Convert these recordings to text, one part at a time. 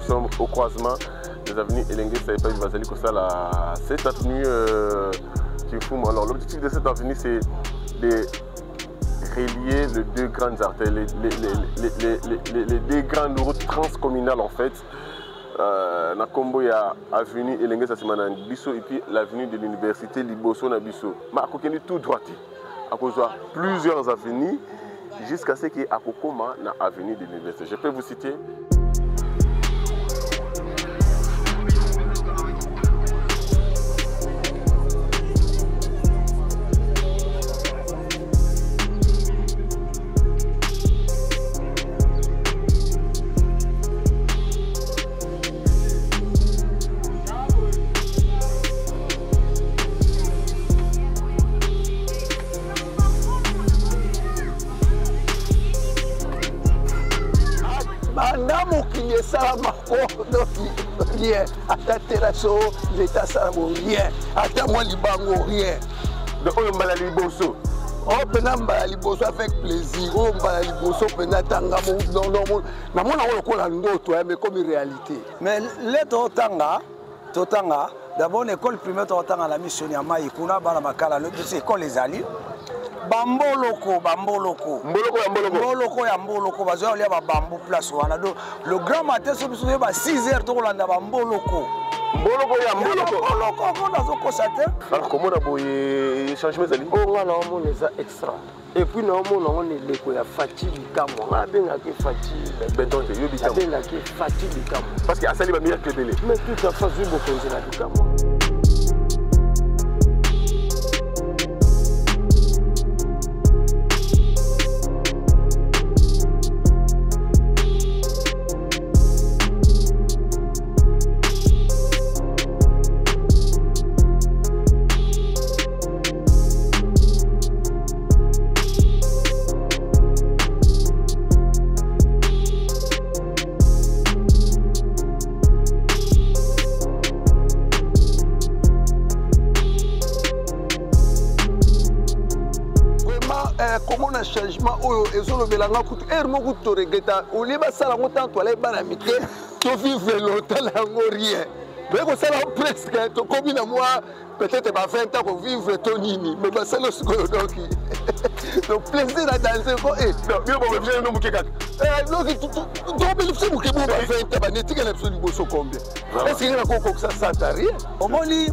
sommes au croisement des avenues Elengue Saipa Bazali Kosala. Cette avenue Kimfumu, alors l'objectif de cette avenue c'est de relier les deux grandes artères, les deux grandes routes transcommunales en fait. Na Kombo ya avenue Elengue Sasimana Bisso et puis l'avenue de l'université Liboso na Bisso. Mais à côté tout droit, à cause de plusieurs avenues jusqu'à ce qu'il y ait à Kokoma na avenue de l'université. Je peux vous citer. Rien, à terrasso, l'état salamo, rien, à moi libango, rien. De on va la liboso. On peut la liboso avec plaisir, on va la liboso, on peut tanga non non non, on a un autre, mais comme une réalité. Mais les Totanga, d'abord l'école primaire Totanga la mission ya mai kuna bana makala le c'est école les alliés. Bamboloko ya mboloko bazo ya bambo place wana do le grand matin so biso ba 6h to kolanda bamboloko on a zo constater alors comment d'abord changement zali on a on les extra et puis non on est leko ya fatigue kamo on a benga ke fatigue béton te yobi kamo benga ke fatigue kamo parce que asali ba meilleur que belé mais tout à fait zubo konzela kamo. Comment on a changement et sur le belanga coûte ermo to regretta au lieu basala ngotan to aller bana mike to vivre longtemps là rien mais ko sala presque to comme na moi peut-être pas 20 ans pour vivre to nini mais basala ce donc donc plaisir à danser ko non bien bon bien no mukeka donc to believe c'est muke bon 20 ans ba netika na soli boso combien est-ce qu'il y a ko ça ça rien au moni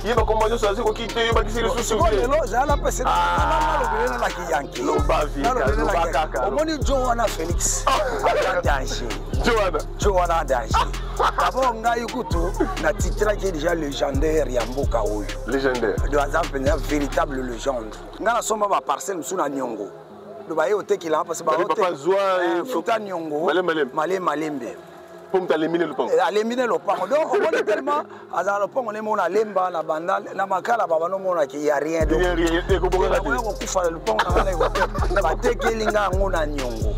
il va comment ça ko quitter il va quitter les sous là la personne la kiyanki lo ba vi lo ba kaka au moni Joanna Felix danger Joanna danger d'abord ngai kutu na titre qui est déjà légendaire ya mboka oyo légendaire de hasard une véritable légende ngana soma ba parcelle suna nyongo do ba yote kila parce ba yote papa zoa futa nyongo malembe pour t'éliminer le pont éliminer le pont donc on est tellement azar le pont on est mon lemba na banda na makala baba no mona ki ya rien donc rien ko boka ko kufa le pont na na ba tekelinga ngona nyongo.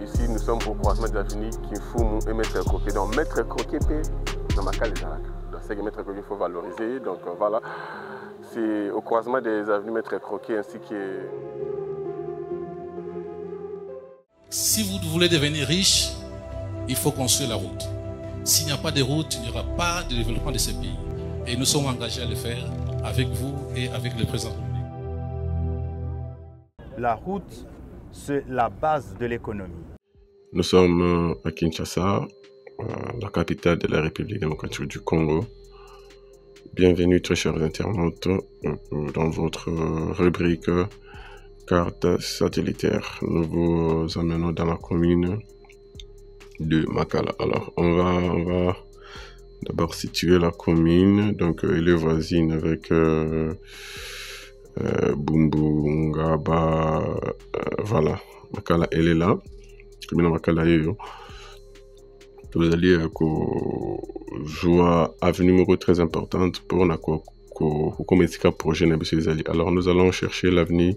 Ici, nous sommes au croisement de l'avenue Kimfumu et Maître Croquet. Donc, Maître Croquet, dans ma cale, c'est que Maître Croquet, il faut valoriser. Donc, voilà, c'est au croisement des avenues Maître Croquet ainsi que. Si vous voulez devenir riche, il faut construire la route. S'il n'y a pas de route, il n'y aura pas de développement de ce pays. Et nous sommes engagés à le faire avec vous et avec le président. La route, c'est la base de l'économie. Nous sommes à Kinshasa, la capitale de la République démocratique du Congo. Bienvenue très chers internautes dans votre rubrique carte satellitaire. Nous vous amenons dans la commune de Makala. Alors on va d'abord situer la commune, donc elle est voisine avec Bumbu, Ngaba, voilà, Makala elle est là. commune Makala yo. Vous allez jouer avenue numéro très importante pour comme projet. Alors nous allons chercher l'avenue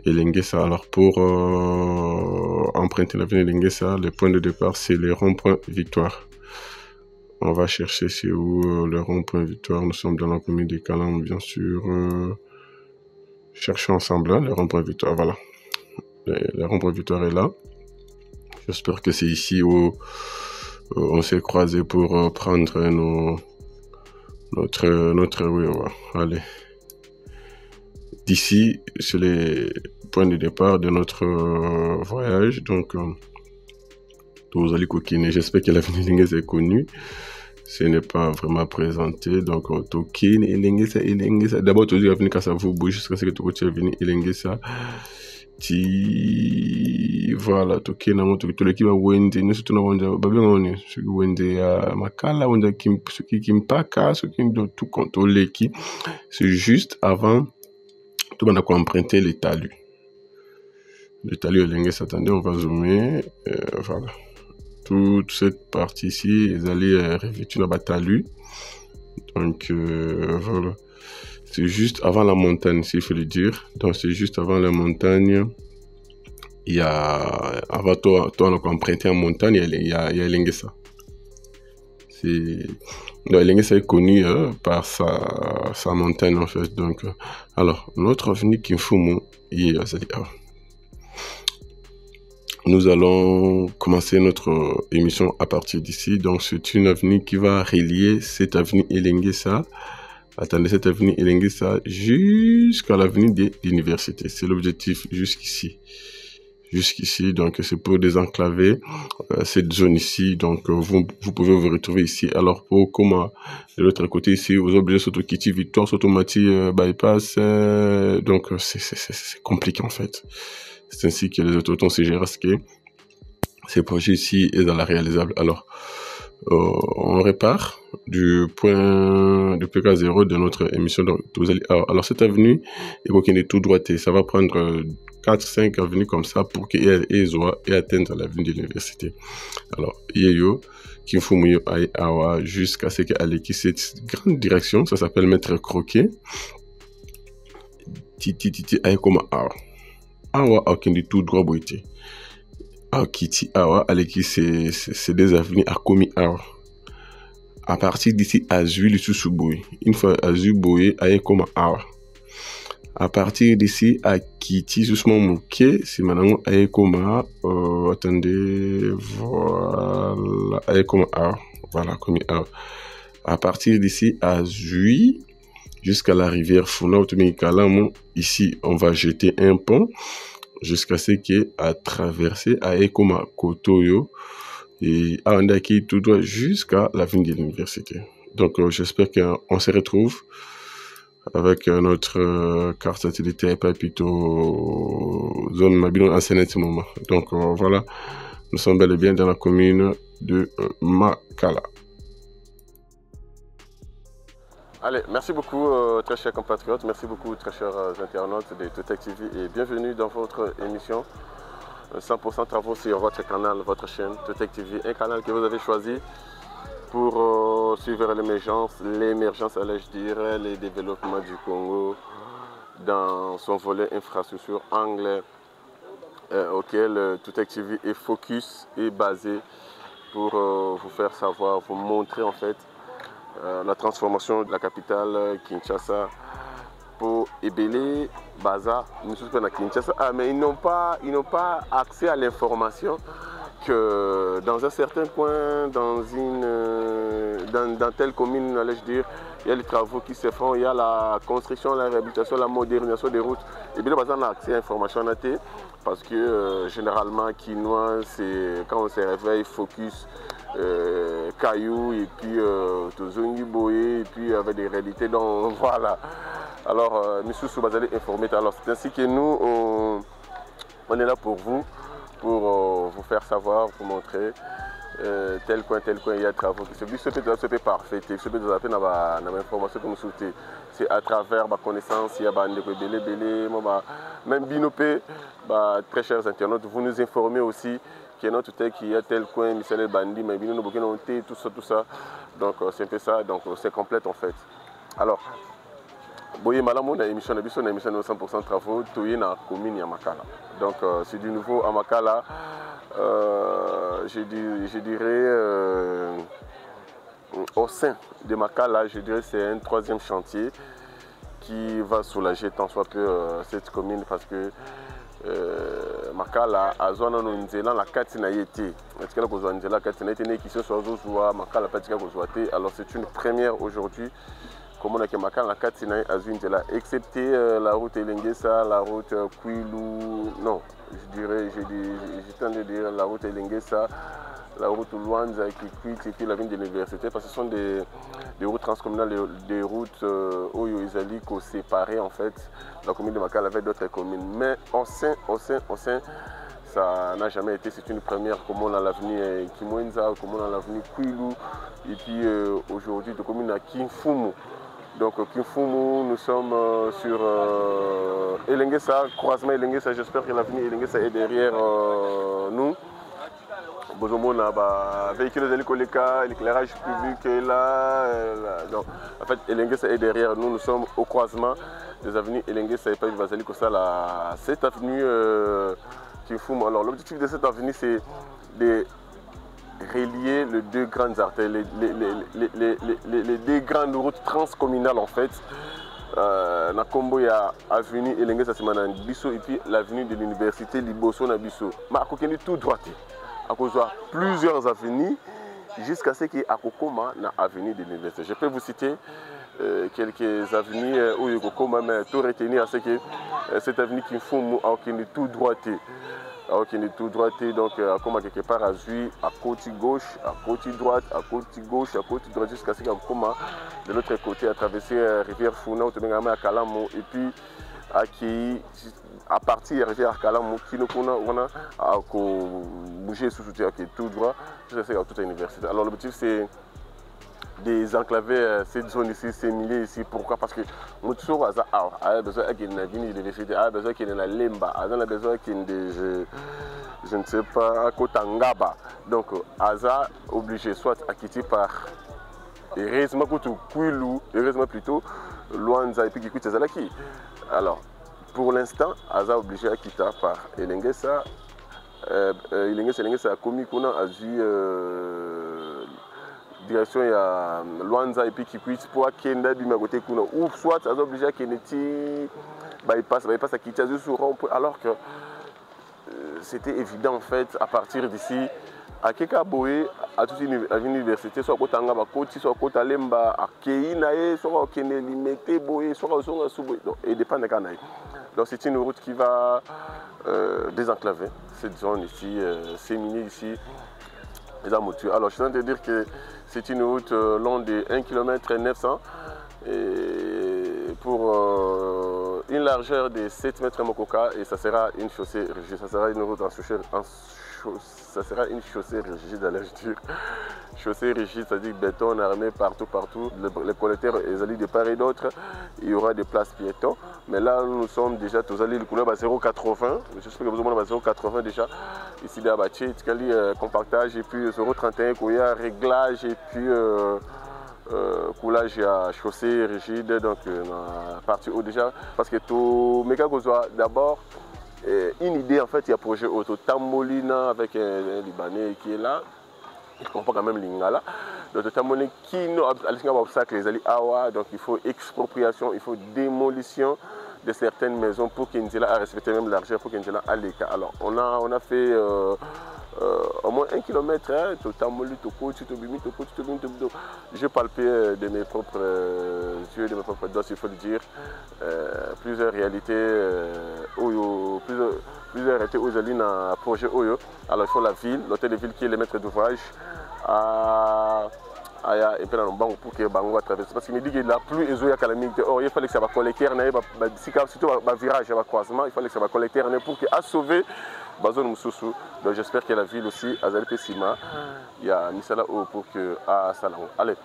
Elengesa. Alors pour emprunter l'avenue Elengesa, le point de départ c'est le rond-point Victoire. On va chercher c'est où le rond-point Victoire. Nous sommes dans la commune de Kalam, bien sûr. Cherchons ensemble hein, le rond-point Victoire. Voilà, le rond-point Victoire est là. J'espère que c'est ici où on s'est croisé pour prendre notre oui, ouais. Allez. D'ici, c'est les points de départ de notre voyage. Donc, vous allez coquiner. J'espère que l'avenue Elengesa est connue. Ce n'est pas vraiment présenté. Donc, Tokin, Elengesa. D'abord, tu dis l'avenue Kassavou, jusqu'à ce que tu continues l'avenue Elengesa. Voilà, toke na moto kitoleki ba wende ne surtout na wende babenga oni soki wende ya makala wende soki kimpaka soki ndo tout kontoleki. C'est juste avant tout bana ko emprunter les talus. Le talus Elengesa, attendez, on va zoomer. Voilà, toute cette partie ici ils allaient revêtir na ba talus. Donc voilà. C'est juste avant la montagne, s'il faut le dire. Donc, c'est juste avant la montagne. Il y a... Avant toi, on a emprunté en montagne, il y a Elengesa. Elengesa est connu par sa montagne, en fait. Donc, alors, notre avenue Kimfumu, nous allons commencer notre émission à partir d'ici. Donc, c'est une avenue qui va relier cette avenue Elengesa. Attendez, cette avenue Elengesa jusqu'à l'avenue de l'université. C'est l'objectif jusqu'ici. Jusqu'ici, donc c'est pour désenclaver cette zone ici. Donc vous pouvez vous retrouver ici. Alors pour comment de l'autre côté ici, vous obligez surtout Kiti Victoire, surtout Mati bypass. Donc c'est compliqué en fait. C'est ainsi que les autoroutes se gèrent ce que ces projets ici est dans la réalisable. Alors on repart du point de PK0 de notre émission. Donc, alors cette avenue est tout droite et ça va prendre 4-5 avenues comme ça pour qu'elle ait atteindre l'avenue de l'université. Alors, Yeyo, Kimfumu Awa, jusqu'à ce qu'elle ait cette grande direction, ça s'appelle Maître Croquet. Titi Aekoma Awa. Awa, Akendi tout droit boité. Kiti Awa, Aleki, c'est des avenues à Komi Awa. À partir d'ici, Azui, le sous-boui. Une fois Azui boé, Aekoma Awa. À partir d'ici, à Kiti, justement, Mouké, c'est maintenant Aekoma. Attendez, voilà, Aekoma Awa. Voilà, Komi Awa. À partir d'ici, Azui, jusqu'à la rivière Funa, ici, on va jeter un pont. Jusqu'à ce qu'il a traversé à Ekoma Kotoyo et à Andaki tout droit jusqu'à l'avenue de l'université. Donc j'espère qu'on se retrouve avec notre carte satellitaire Papito zone Mabino en ce moment. Donc voilà, nous sommes bel et bien dans la commune de Makala. Allez, merci beaucoup très chers compatriotes, merci beaucoup très chers internautes de Totech TV et bienvenue dans votre émission 100% travaux sur votre canal, votre chaîne Totech TV, un canal que vous avez choisi pour suivre l'émergence, allais-je dire, les développements du Congo dans son volet infrastructure anglais auquel Totech TV est focus et basé pour vous faire savoir, vous montrer en fait la transformation de la capitale Kinshasa pour Ebele, Baza, nous sommes à Kinshasa, mais ils n'ont pas accès à l'information que dans un certain coin, dans telle commune, allais-je dire, il y a les travaux qui se font, il y a la construction, la réhabilitation, la modernisation des routes. Ebele, Baza, on a accès à l'information parce que généralement, Quinois, c'est quand on se réveille, focus. Cailloux et puis Tozongi Boé et puis avec des réalités donc voilà. Alors monsieur Soubazali informé, alors c'est ainsi que nous on est là pour vous faire savoir, vous montrer tel coin il y a travaux qui se fait parfait et ce peut nous appeler dans l'information comme souhaité. C'est à travers ma connaissance, il y a même Binopé, très chers internautes, vous nous informez aussi Kenan Toutek, il y a tel coin, Michel Bandi, mais Bino Nobokenonté, tout ça. Donc c'est un peu ça, donc c'est complète en fait. Alors, Boye Malamou, une émission de 100% travaux, tout est dans la commune de Makala. Donc c'est du nouveau à Makala, je dirais, au sein de Makala, je dirais c'est un troisième chantier qui va soulager tant soit peu cette commune parce que Makala a zona no nzela la katina yete est-ce que la kozwa nzela katina yete ne qui se soit zozwa Makala patika kozwa te. Alors c'est une première aujourd'hui comme on a que Makala la katina a nzela excepté la route Elengesa, la route Kwilu, non j'ai tenté de dire la route Elengesa, la route Luanza qui quitte et puis la ville de l'université parce que ce sont des routes transcommunales, des routes Oyo Izali qui séparées en fait la commune de Makala avec d'autres communes. Mais au sein, ça n'a jamais été, c'est une première comme on a l'avenue Kimwenza, comme on a l'avenue Kwilu et puis aujourd'hui de commune à Kimfumu. Donc Kimfumu, nous sommes sur Elengesa, croisement Elengesa, j'espère que l'avenue Elengesa est derrière nous. On a véhicule de l'éclairage public est là. Donc, en fait, Elengesa est derrière nous. Nous sommes au croisement des avenues Elengesa et Païs Vasali Kosala. Cette avenue Kimfumu. Alors, l'objectif de cette avenue, c'est de relier les deux grandes artères, les deux grandes routes transcommunales en fait. Nakombo ya avenue Elengesa Simana Bisso et puis l'avenue de l'université Liboso na Bisso. Mais à côté tout droité. À cause de plusieurs avenues jusqu'à ce qu'il y ait na avenue de l'université. Je peux vous citer quelques avenues où il y a mais tout retenir à ce que cette avenue qui font tout droité. Tout droité, donc comme quelque part à Zui, à côté gauche, à côté droite, à côté gauche, à côté droite, jusqu'à ce qu'il y ait de l'autre côté à traverser rivière Founa, à Kalamo, et puis à partir de la rivière Kalamo, qui nous a bougé sous tout droit, jusqu'à toute l'université. Alors l'objectif c'est désenclaver cette zone ici, ces milliers ici. Pourquoi? Parce que Mutsu a besoin qu'il y ait une université, a besoin qu'il y ait une Lemba, a besoin qu'il y ait je ne sais pas, à Kotangaba. Donc Aza obligé soit à quitter par heureusement Kwilu, heureusement plutôt Luanza et puis Kikuti Zalaki. Alors pour l'instant, Aza obligé à quitter par Elengesa. Elengesa a commis qu'on a direction ya Luanza et puis Kikwit pour Kenda du côté kuna ou soit ça obligé à Keneti bypass à Kitchazu sur rond alors que c'était évident en fait à partir d'ici à Kekaboé à toute l'université soit côté Ngaba côté soit côté Lemba à Keinae soit Kene limité Boé soit Suboé et dépend de Kanaï. Donc c'est une route qui va désenclaver cette zone ici, séminer ici. Alors je tiens à te dire que c'est une route longue de 1 km 900 et pour une largeur de 7 mètres Mokoka et ça sera une chaussée rigide, ça sera une route ça sera une chaussée rigide, allais je dire. Chaussée rigide, c'est-à-dire béton armé partout. Les collecteurs ils de part et d'autre, il y aura des places piétons. Mais là, nous sommes déjà tous allés le couleur à 0,80. J'espère que vous avez 0,80 déjà. Ici, il y a compactage et puis 0,31, il y a réglage et puis coulage à chaussée rigide. Donc, la partie haut déjà. Parce que tout méga d'abord. Une idée en fait, il y a un projet auto Tamolina avec un Libanais qui est là, il comprend quand même Lingala. Donc Tamolina qui nous a obstacle les Awa, donc il faut expropriation, il faut démolition de certaines maisons pour qu'Inzela a respecté même l'argent pour qu'Inzela a les cas. Alors on a fait au moins 1 km, tout Tamoli, tout Kouchi, tout Bimi, tout Kouchi, tout Bimi, tout Bdo. J'ai palpé de mes propres yeux, de mes propres doigts, il faut le dire, plusieurs réalités, plusieurs réalités aux Alines à projet Oyo. Alors il faut la ville, l'hôtel de ville qui est le maître d'ouvrage et puis pour que Bango traverse. Parce qu'il me dit que la pluie est à calamité. Or, il fallait que ça va collecter, surtout un virage, un croisement, il fallait que ça va collecter pour que à sauver Bazon Moussoussou. Donc j'espère que la ville aussi, Azali Sima, il y a Misala pour que à Salon. Allez,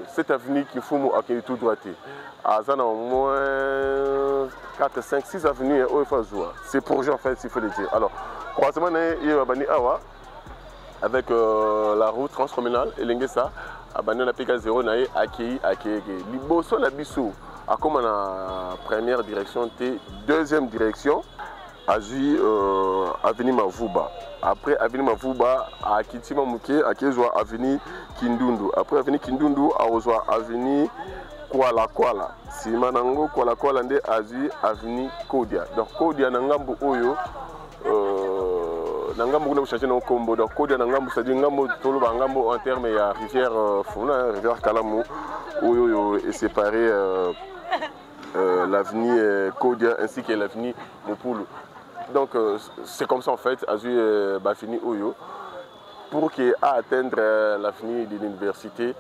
cette avenue qui faut accueillir tout droité. Azana au moins 4, 5, 6 avenues au Fazoua. C'est projet en fait, s'il faut le dire. Alors, croisement et Bani Awa avec la route transcommunale et l'Engesa à Bani la PK 0 nae accueilli Liboso la Bissou a comme la première direction t deuxième direction Azui avenue Mavuba. Après avenue Mavuba à Kitima Mouké à Kezwa avenue Kindundu. Après avenue Kindundu à Ozwa avenue Kuala Kuala. Si manango Kuala Kuala nde Azui avenue Kodia. Donc Kodia nangambu oyo nangambu kuna changer no combo. Donc Kodia nangambu c'est dire ngambo tolo bangambo en terme ya rivière Funa, rivière Kalamu oyo est séparé l'avenue Kodia ainsi que l'avenue Mopulu. Donc c'est comme ça en fait, Azui fini Oyo, pour atteindre l'avenue de l'université.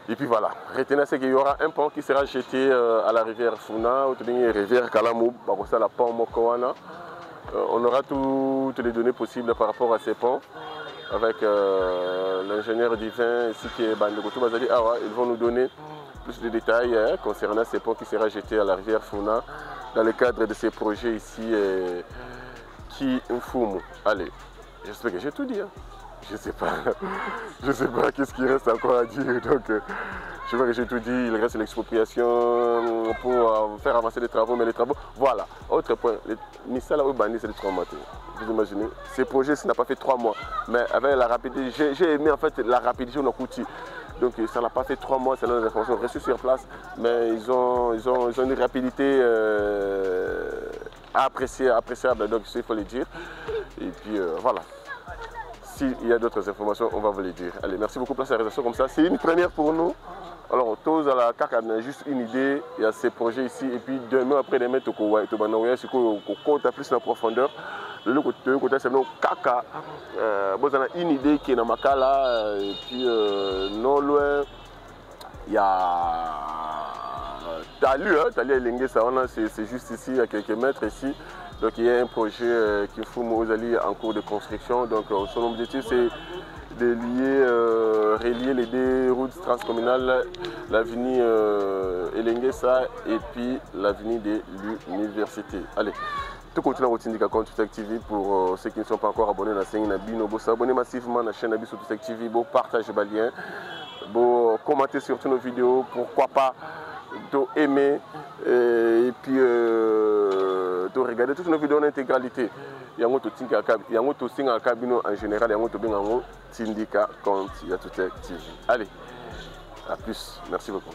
Et puis voilà, retenez qu'il y aura un pont qui sera jeté à la rivière Funa, ou la rivière Kalamou, la pont Mokowana. On aura toutes les données possibles par rapport à ces ponts, avec l'ingénieur divin ainsi que Bandekotou Bazali Awa. Ils vont nous donner plus de détails concernant ces ponts qui sera jeté à la rivière Funa dans le cadre de ces projets ici qui Mfumu. Allez, j'espère que j'ai tout dit. Hein. Je sais pas qu'est-ce qu'il reste encore à dire. Donc, je vois que j'ai tout dit. Il reste l'expropriation pour faire avancer les travaux, mais les travaux, voilà. Autre point, Nissala Obani, c'est les 3 mois. Vous imaginez, ces projets, ça n'a pas fait 3 mois, mais avec la rapidité, j'ai aimé en fait la rapidité de nos outils. Donc ça n'a pas fait 3 mois, c'est les informations reçues sur place, mais ils ont une rapidité appréciable, donc il faut le dire. Et puis voilà. S'il y a d'autres informations, on va vous les dire. Allez, merci beaucoup pour la réalisation comme ça. C'est une première pour nous. Alors, tous à la CAC, on a juste une idée. Il y a ces projets ici. Et puis demain, après-demain, tu as plus en profondeur. Le côté, c'est nos caca. Bon, on a une idée qui est dans ma cas là. Et puis, non loin, il y a Talu, hein, Talu et Lengesa, c'est juste ici, il y a quelques mètres ici. Donc il y a un projet qui fout Mozali en cours de construction. Donc son objectif c'est de relier les 2 routes transcommunales, l'avenue Elengesa et puis l'avenue de l'université. Allez, tout continue à continuer à Tutec TV pour ceux qui ne sont pas encore abonnés à la chaîne Nabino. Abonnez massivement à la chaîne Nabi sur Tutec TV, partagez les liens, commentez sur toutes nos vidéos, pourquoi pas aimer et puis regarder toutes nos vidéos en intégralité. Il y a un autre signe à cabine en général, il y a un autre syndicat quand il y a Tutec TV. Allez, à plus, merci beaucoup.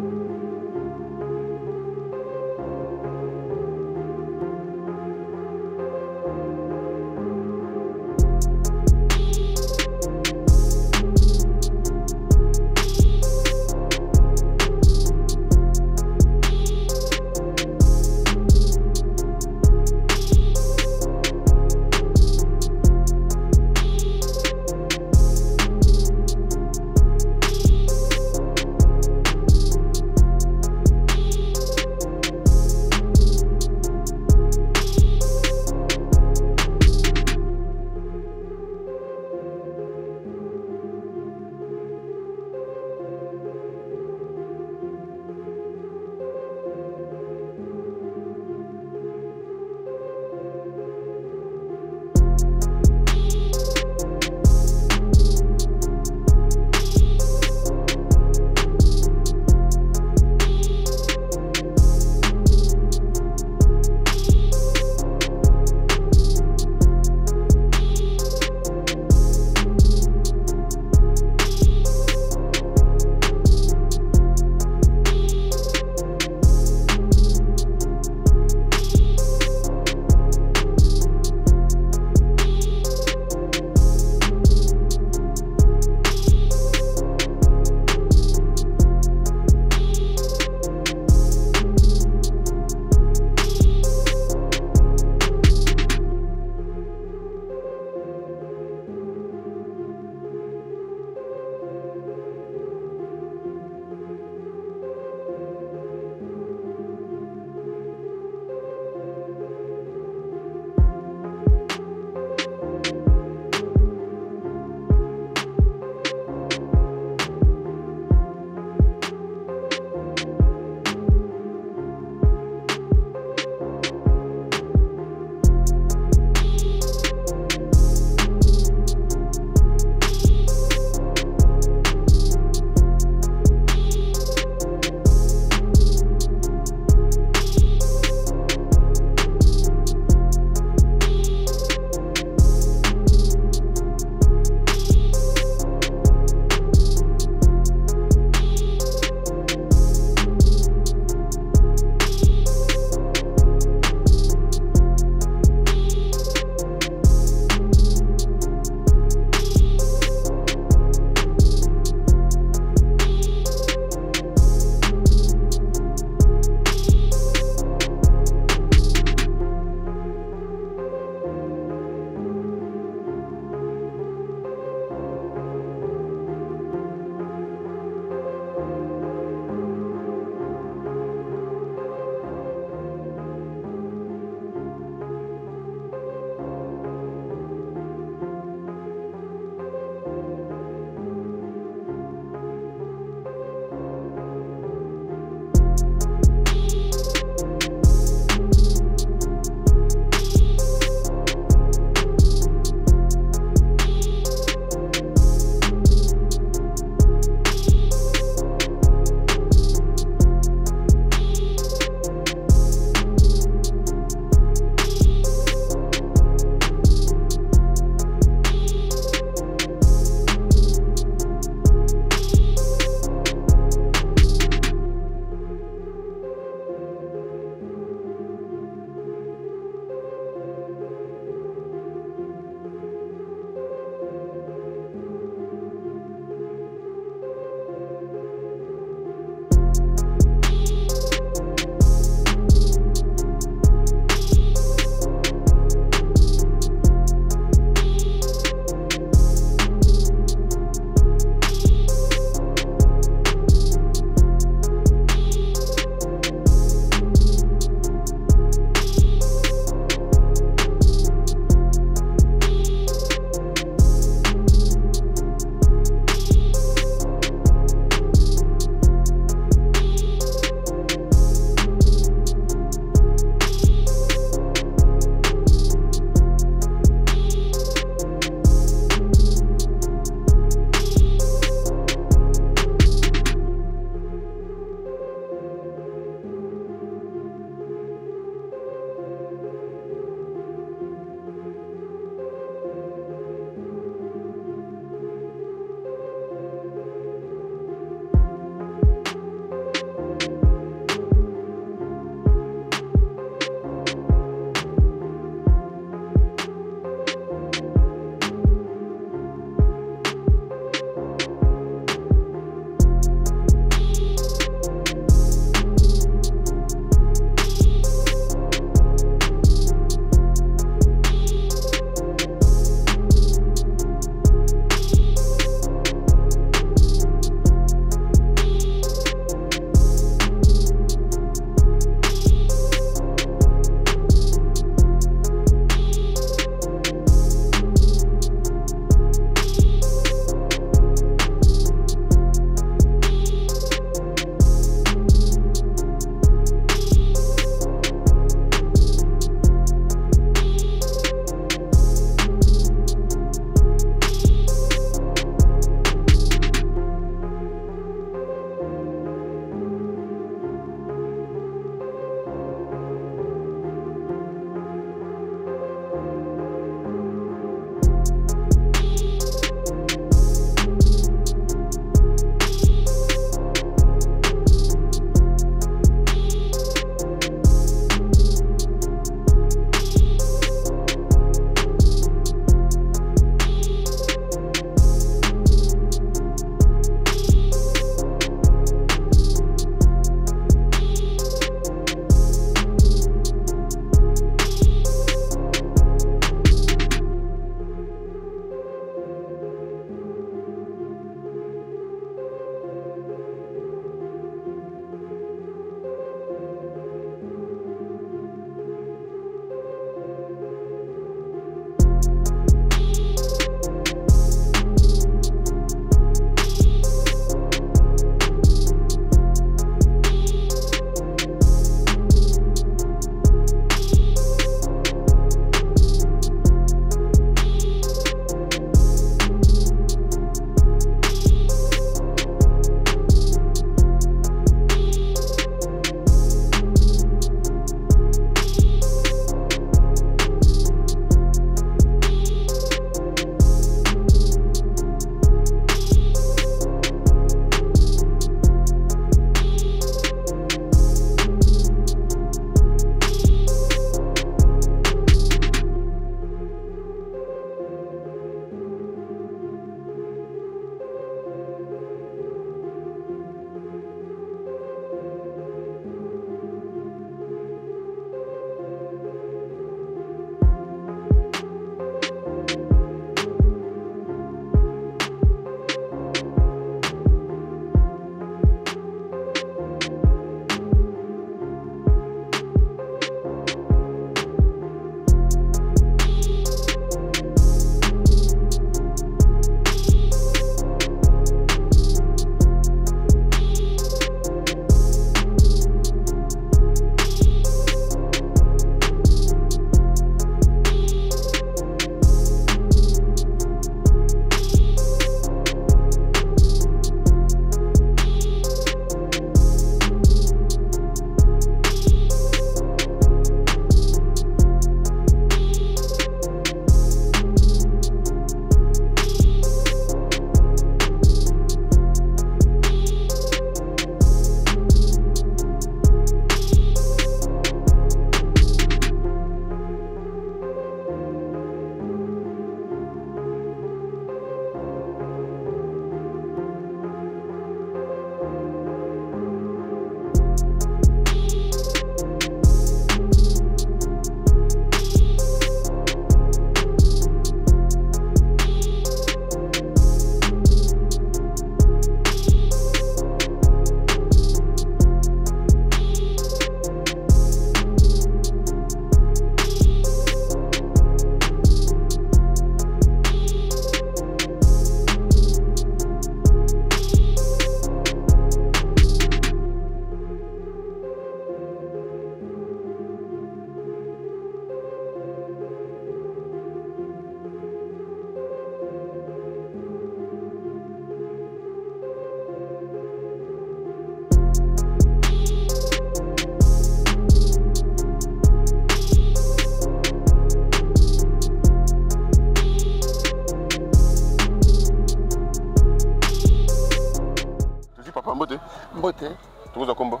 Mbote. Tu vous as combo?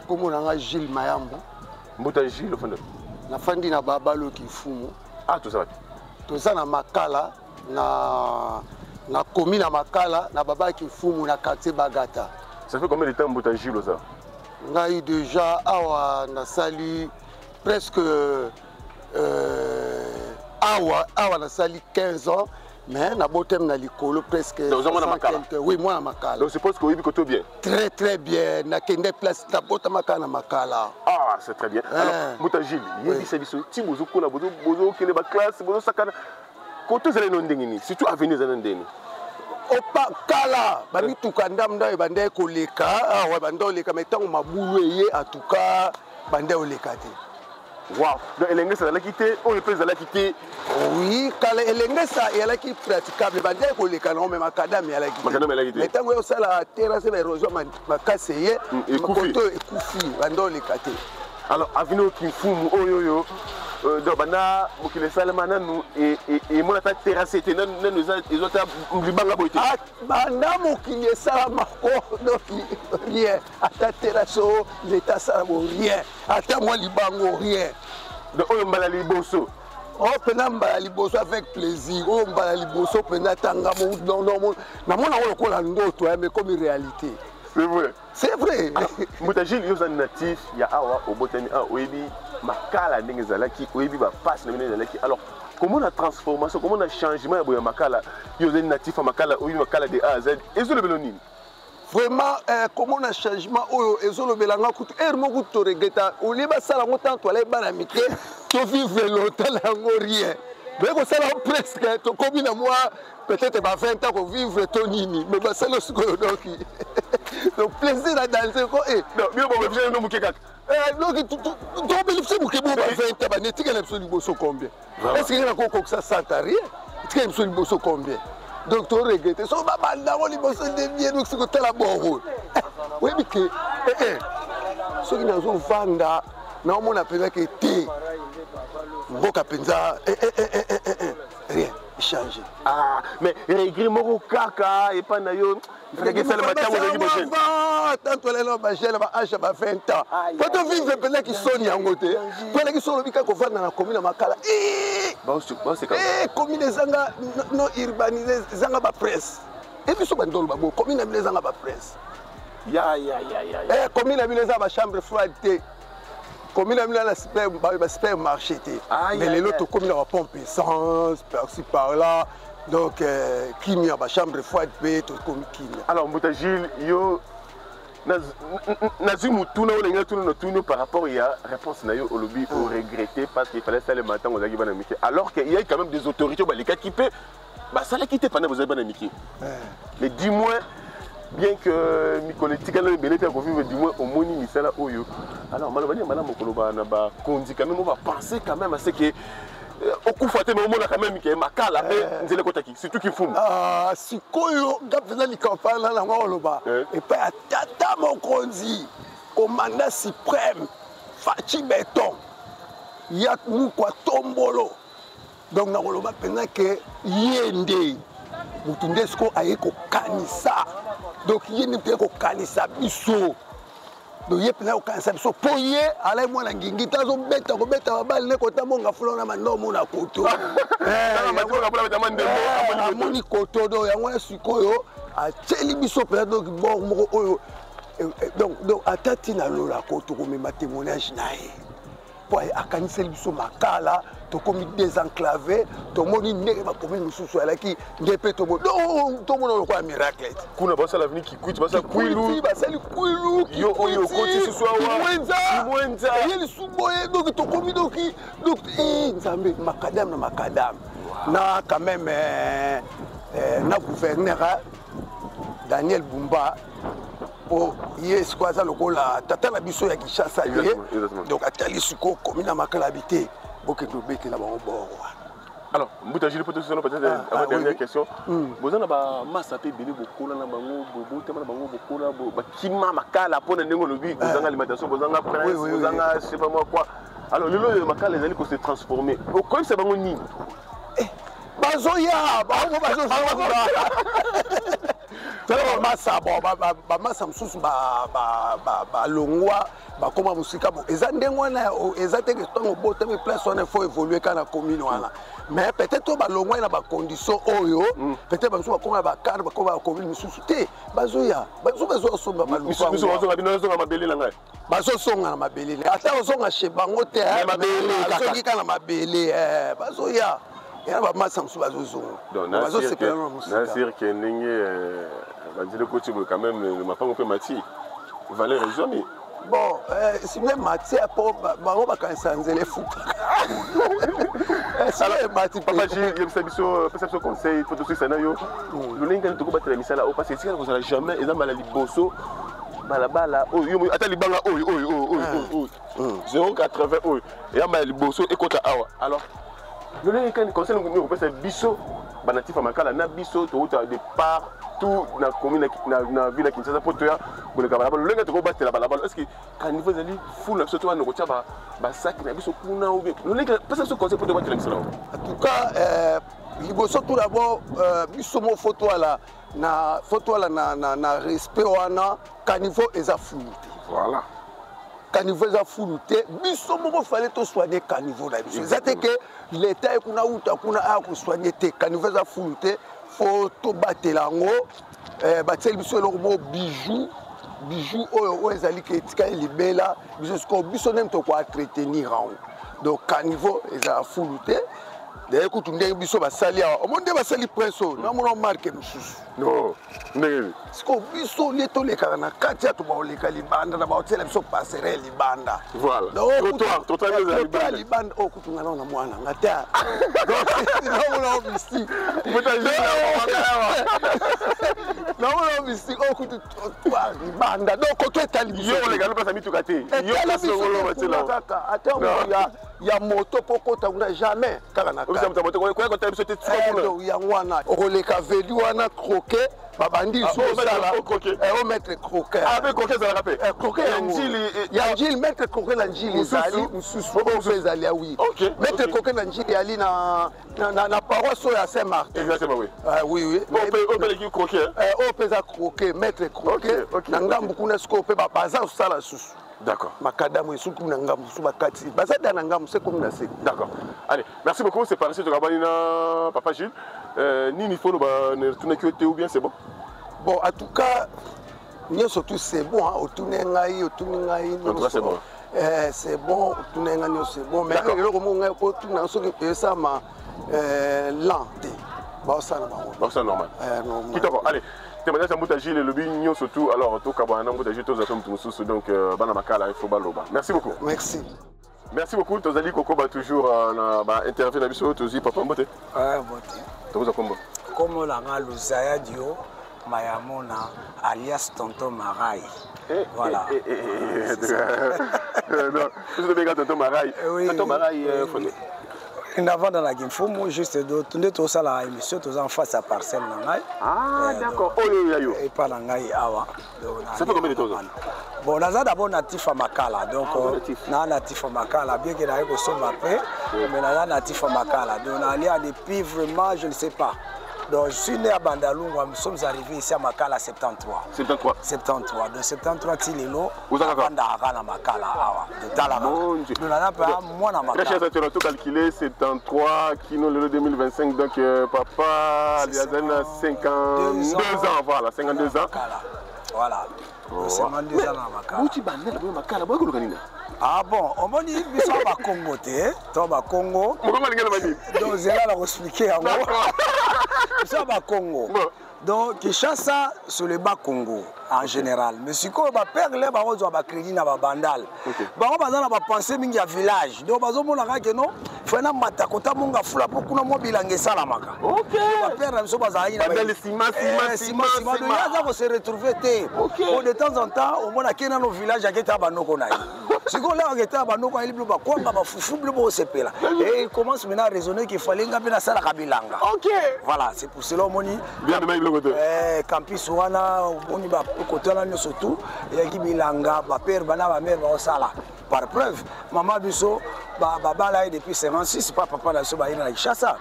Comme on a Gilles Mayambo. Mbote Gilles, le fond. Na fandi na babalo kifumu. Ah, tout ça. Tout ça na makala na komi na makala na baba kifumu na quartier Bagata. Ça fait combien de temps Mbote Gilles ça? On a eu déjà na sali presque awa na sali 15 ans. Mais na botem na likolo presque. Oui, moi na makala. Donc je suppose que oui, côté bien. Très très bien. Na kende place na botem makala na makala. Ah, c'est très bien. Alors, Mbote Gilles, il y a des services ti bozo kona bozo kele ba classe, bozo sakana. Côté zele non ndengini, surtout avenue zele ndengini. Opa kala, ba mituka ndamda e bande ko leka, wa bande o leka mais tant mabulu eye en tout cas bande o leka te. Wow, donc elenge ça la quitter, on peut la quitter. Oui, kala elenge ça et la qui praticable bande ko leka non mais makadam ya la quitter. Makadam ya la quitter. Mais tant que ça la terrasse la érosion makaseye, makoto e kufi bande o leka te. Alors avenue Kifumu oyoyo donc bana mokile salama nanu et mon attaque terrassée était nan ils ont libanga boité. Ah banda mokile salama ko donc rien ata terrasso l'état salamo rien ata moi libango rien. Donc on mbala liboso. Oh pena mbala liboso avec plaisir. Oh mbala liboso pena tanga mo non na mona ko kola ndoto mais comme réalité. C'est vrai. C'est vrai. Mbote Gilles, il y a un natif, il y a awa au botani a oebi makala ndenge zalaki oebi ba passe na ndenge zalaki. Alors comment la transformation, comment le changement ya makala, il y a un natif à makala oebi makala de A à Z. Et le belonine. Vraiment comment le changement oyo ezolo belanga kutu ermo kutu regeta oliba sala ngotan to leba na mike to vivre longtemps lango rien. Mais ko sala presque to comme na moi peut-être ba 20 ans ko vivre to nini mais ba sala ce ko donc plaisir à danser quoi et non bien bon je no muke kaka donc to bénéficier muke bo ba 20 ans ba netika na biso liboso combien est-ce que na ko ça santa rien tika biso liboso combien donc to regretter so ba banda ko liboso de bien donc c'est ko tala bon oui mais que so qui na zo vanda na mona penza que té mboka penza rien changer. Ah, mais regret moko kaka et pas na yo. Il faut que ça le matin vous avez bossé. Tant que les gens bachèlent ba âge ba 20 ans. Quand on vit pendant qui sonne yango te. Pendant qui sonne bika ko vanda na commune makala. Bon c'est comme. Commune zanga non urbanisé zanga ba presse. Et puis so bandolo ba bo commune na zanga ba presse. Ya. Commune na zanga ba chambre froide te. Commune à la supermarché. Mais les autres communes à pompe essence, par-ci par-là. Donc, qui n'y a pas chambre froide, tout comme qui. Alors, Mbote Gilles, yo, Nazumu, tout le par rapport à la réponse au lobby, au regretter parce qu'il fallait ça le matin aux Agibana Mickey. Alors qu'il y a quand même des autorités qui peuvent. Bah, ça l'a quitté pendant vos Agibana Mickey. Mais dis-moi. Bien que mes collègues du moins au moni misala oyo. Alors malheureusement madame Mokoloba na ba kondi quand même on va penser quand même à ce que au coup faté mais au moins quand même que makala mais nzele kotaki surtout qui fume. Ah sikoyo gapena likafana na ngoloba et pas tata mokonzi commandant suprême Fachi Beton ya kwa tombolo donc na ngoloba pena que yende mutundesko ayeko kanisa. Donc il n'y a pas de kanisa biso. Donc il n'y a pas de kanisa biso. Pour y aller moi na ngingi tazo beta ko beta bal ne ko tamonga flona mando mona koto. Amoni koto do yango sikoyo a teli biso pe donc bon moko oyo. Donc atati na lola koto ko me témoignage nae. Pour akanisa biso makala to komi désenclavé to moni ndenge ba komi mususu ala ki ngepe to mo to mo ko miracle kuna basa l'avenir qui coûte basa kuilu basali kuilu yo oyo koti ce soir mwenza yeli suboye donc to komi donc nzambe makadam na quand même na gouverneur Daniel Bumba pour yes quoi ça le la tata la biso ya Kinshasa donc atali suko commune makala habité. Alors, Mbote Gilles, peut-être une dernière question. Vous avez un massacre de beaucoup, vous avez je sais pas moi quoi. Alors, le macal les alliés se transformer. Pourquoi c'est pas mon nid? Bazoya, bamasa mosusu balongwa bakoma mosika bon eza ndenge wana eza teke ntango botami place wana ifo évolue kaka na commune wana mais peut-être oyo balongwa na bacondition oyo peut-être bamosusu bakoma na bacadre bakoma na commune mosusu te bazoya bazosomba bazonga mabele na ngai bazosonga na mabele ata ozonga chez bango te bazoki kaka na mabele bazoya yana bamasa mosusu bazozonga bazosepela na mosika nasir ke ndenge badile koti boye quand même mapango mpe mati valeur ezomi bon simle mati po bango bakanisa nzela efutaka papa yebisa biso pesa biso conseil po tosukisa na yo lolenge kani tokobatela misala oyo parce que etikala kozala jamais eza mbala liboso balabala oyo ata libanga oyo 080 oyo eya mbala liboso ekota awa alors lolenge kani conseil nini okopesa biso banatif ya makala na biso touta départ tout na commune na ville ya Kinshasa po toya koleka balabala lolenge tokobatela balabala est ce que kanivo ezali fulu na biso to wana okotya basaki na biso kuna obe lolenge pesa biso conseil po tobatela misala oyo en tout cas liboso tout d'abord biso mo photo ala na respect wana kanivo eza fulu te voilà caniveau eza fulu te biso moko fallait to soigner caniveau na biso eza te ke l'état ekuna uta kuna a ko soigner te caniveau eza fulu te faut to batela ngo bateli biso eloko mo bijou oyo ezali ke etika elibela biso nem to ko entretenir en donc caniveau eza fulu te d'ailleurs kutu ndenge biso basali awa omonde basali prince oyo namona marke mosusu non ndenge siko biso nde tolekaka na kati ya to baoleka libanda na baotela biso passerelle libanda voilà trottoir libanda oyo kutu nga na mwana nga te namona mystique namona mystique oyo kutu trottoir libanda donc koto etali biso yo oleka lopasa mituka te yo kasi ongolo batela kaka ata ya moto po kota kuna jamais kaka na yango wana okoleka velu wana croquet babandi osala omettre croquet avec croquet ezalaka mpe croquet ya njili mettre croquet na njili ezali mosusu oyo ezali awi mettre croquet na njili yali na paroisse oyo ya Saint Martin exactement oui opeleki croquet oyo mpe eza croquet mettre croquet na ngambu kuna sikoyo mpe baza osala susu. D'accord. Makadamu et soukou n'angam sous bakati. Bazada n'angam c'est comme ça. D'accord. Allez, merci beaucoup. C'est parti de Rabanina, Papa Gilles. Ni faut nous retourner que ou bien c'est bon. Bon, en tout cas, nous surtout c'est bon. Retourner ngai, c'est bon. C'est bon. Retourner ngai, c'est bon. Mais le moment où on retourne, on se fait ça ma lent. Bon, ça normal. Bon, ça normal. D'accord. Allez. Témoignage à Mbouta Gilles et le Bignon surtout. Alors, tout Kabana, Mbouta Gilles, tous les hommes, tous donc, Banamakala, il faut baloba. Merci beaucoup. Merci. Merci beaucoup. Tozali Kokoba toujours interview na biso tozi papa Mbote. Mbote. Toza kombo. Comme la Luzaya Dio Mayamona alias Tonton Marai. Voilà. Non, je devais gars Tonton Marai. Tonton Marai fondé. Avant dans la game, faut moi juste de tourner tout ça là émission tout en face à parcelle nangai. Ah d'accord. Oh yo. Et pas nangai awa. Ça fait combien de temps? Bon, là d'abord natif à Makala. Donc natif à Makala bien que là il faut m'appeler mais là natif à Makala. Donc on allait depuis vraiment je ne sais pas. Donc je suis né à Bandalungwa, nous sommes arrivés ici à Makala 73. 73. De 73 Tilelo, Bandara Makala. De Talama. Nous n'avons pas moi dans Makala. Très cher, tu as tout calculé, 73, Kino le 2025, donc papa, il y a 52 ans, voilà, 52 ans. Voilà. 52 ans à Makala. Où tu vas aller à Makala? Ah bon, on m'a dit que ça va Congo, tu vas Congo. Donc c'est là pour expliquer en gros. Ça va Congo. Donc Kinshasa sur le bas Congo en général. Mais si quoi va perdre les barons va crédit na bandal. Baron bazana va penser mingi à village. Donc bazo mona ka non, faut na matakota monga fula pour kuna mo bilange salamaka. OK. Va perdre so bazali na sima. Donc se retrouver té. De temps en temps, on mona kena no village aketa banoko na. Si quoi là aketa banoko ili ba kwanga ba fufu bleu sepela. Et il commence maintenant à raisonner qu'il fallait nga na sala kabilanga. OK. Voilà, c'est pour cela moni bien de côté. Campus wana oni ba côté là surtout et qui bilanga ba père bana ba mère ba sala par preuve maman biso ba là depuis 56 pas papa là so ba ina Kinshasa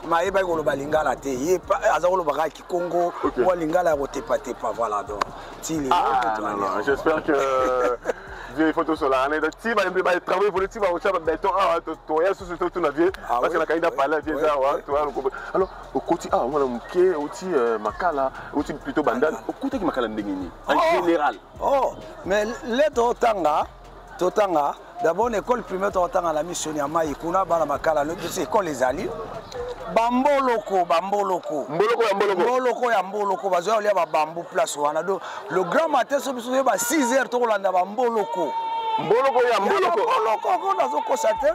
mayeba koloba lingala te ye aza koloba ki Congo ou lingala ya kotepa tepa voilà donc tili non j'espère que Dieu photo sur la année tu vas travailler pour tu vas au chaba béton to ya sous tout na vie parce que la candidat parler vie ça alors au côté voilà mké outi makala outi plutôt bandane au côté qui makala ndengini en général mais les totanga d'abord l'école primaire totanga la mission ya mai kuna bana makala c'est école les alliés Bamboloko bazo lia ba bambu place wana do le grand matin so biso ba 6h to kolanda bamboloko ko nazo kosate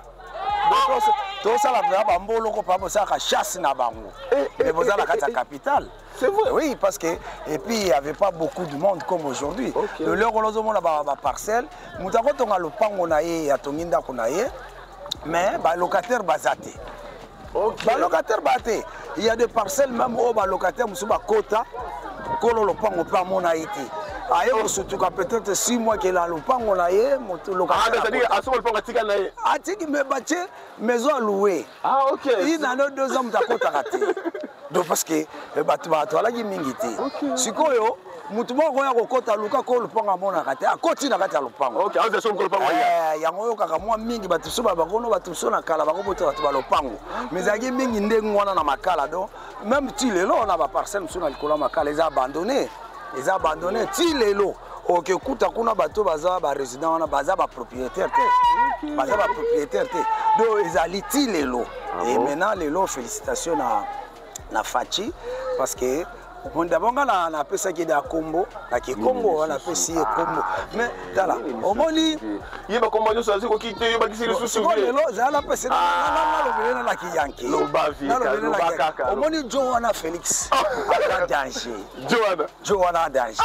to sala ba bamboloko pa bo saka chasse na bango mais boza la kata capitale. C'est vrai. Oui, parce que et puis il n'y avait pas beaucoup de monde comme aujourd'hui. Le leur on a ba parcelle, mutako tonga lopango na ye ya tonginda kuna ye, mais ba locataire bazate. Ba locataire bate. Il y a des parcelles même au ba locataire musuba kota kolo lopango pa mona été. Aye surtout peut-être 6 mois que la lopango na ye locataire. Ah c'est-à-dire à ce moment là tika na ye. Atiki me bache maison à louer. Ah OK. Il na 2 ans mtakota raté. Donc parce que batu ala ki mingiti. Sikoyo mutu moko ya kokota luka ko lupango mona raté. Akoti na kati ya lupango. OK, on descend ko lupango ya. Yango yo kaka mwa mingi batu so bakono batu so na kala bako boto batu ba lupango. Mais aki mingi ndengu wana na makala donc même ti lelo on a ba parcelle so na likola makala les abandonné. Les abandonnés, ti lelo. Ok, kuta kuna bato baza ba résident wana baza ba propriétaire te. Baza ba propriétaire te. Donc ils ali ti lelo. Et maintenant lelo félicitations na Fachi parce que on d'abord na pesa ki da Kombo, na ki Kombo na pesi e Kombo. Mais dala, o moni yeba kombo nyo sazi ko kite yeba kisiri susu. Lelo za la pesa na lobele na ki yanki. O moni Joana Félix. Danger. Joana danger.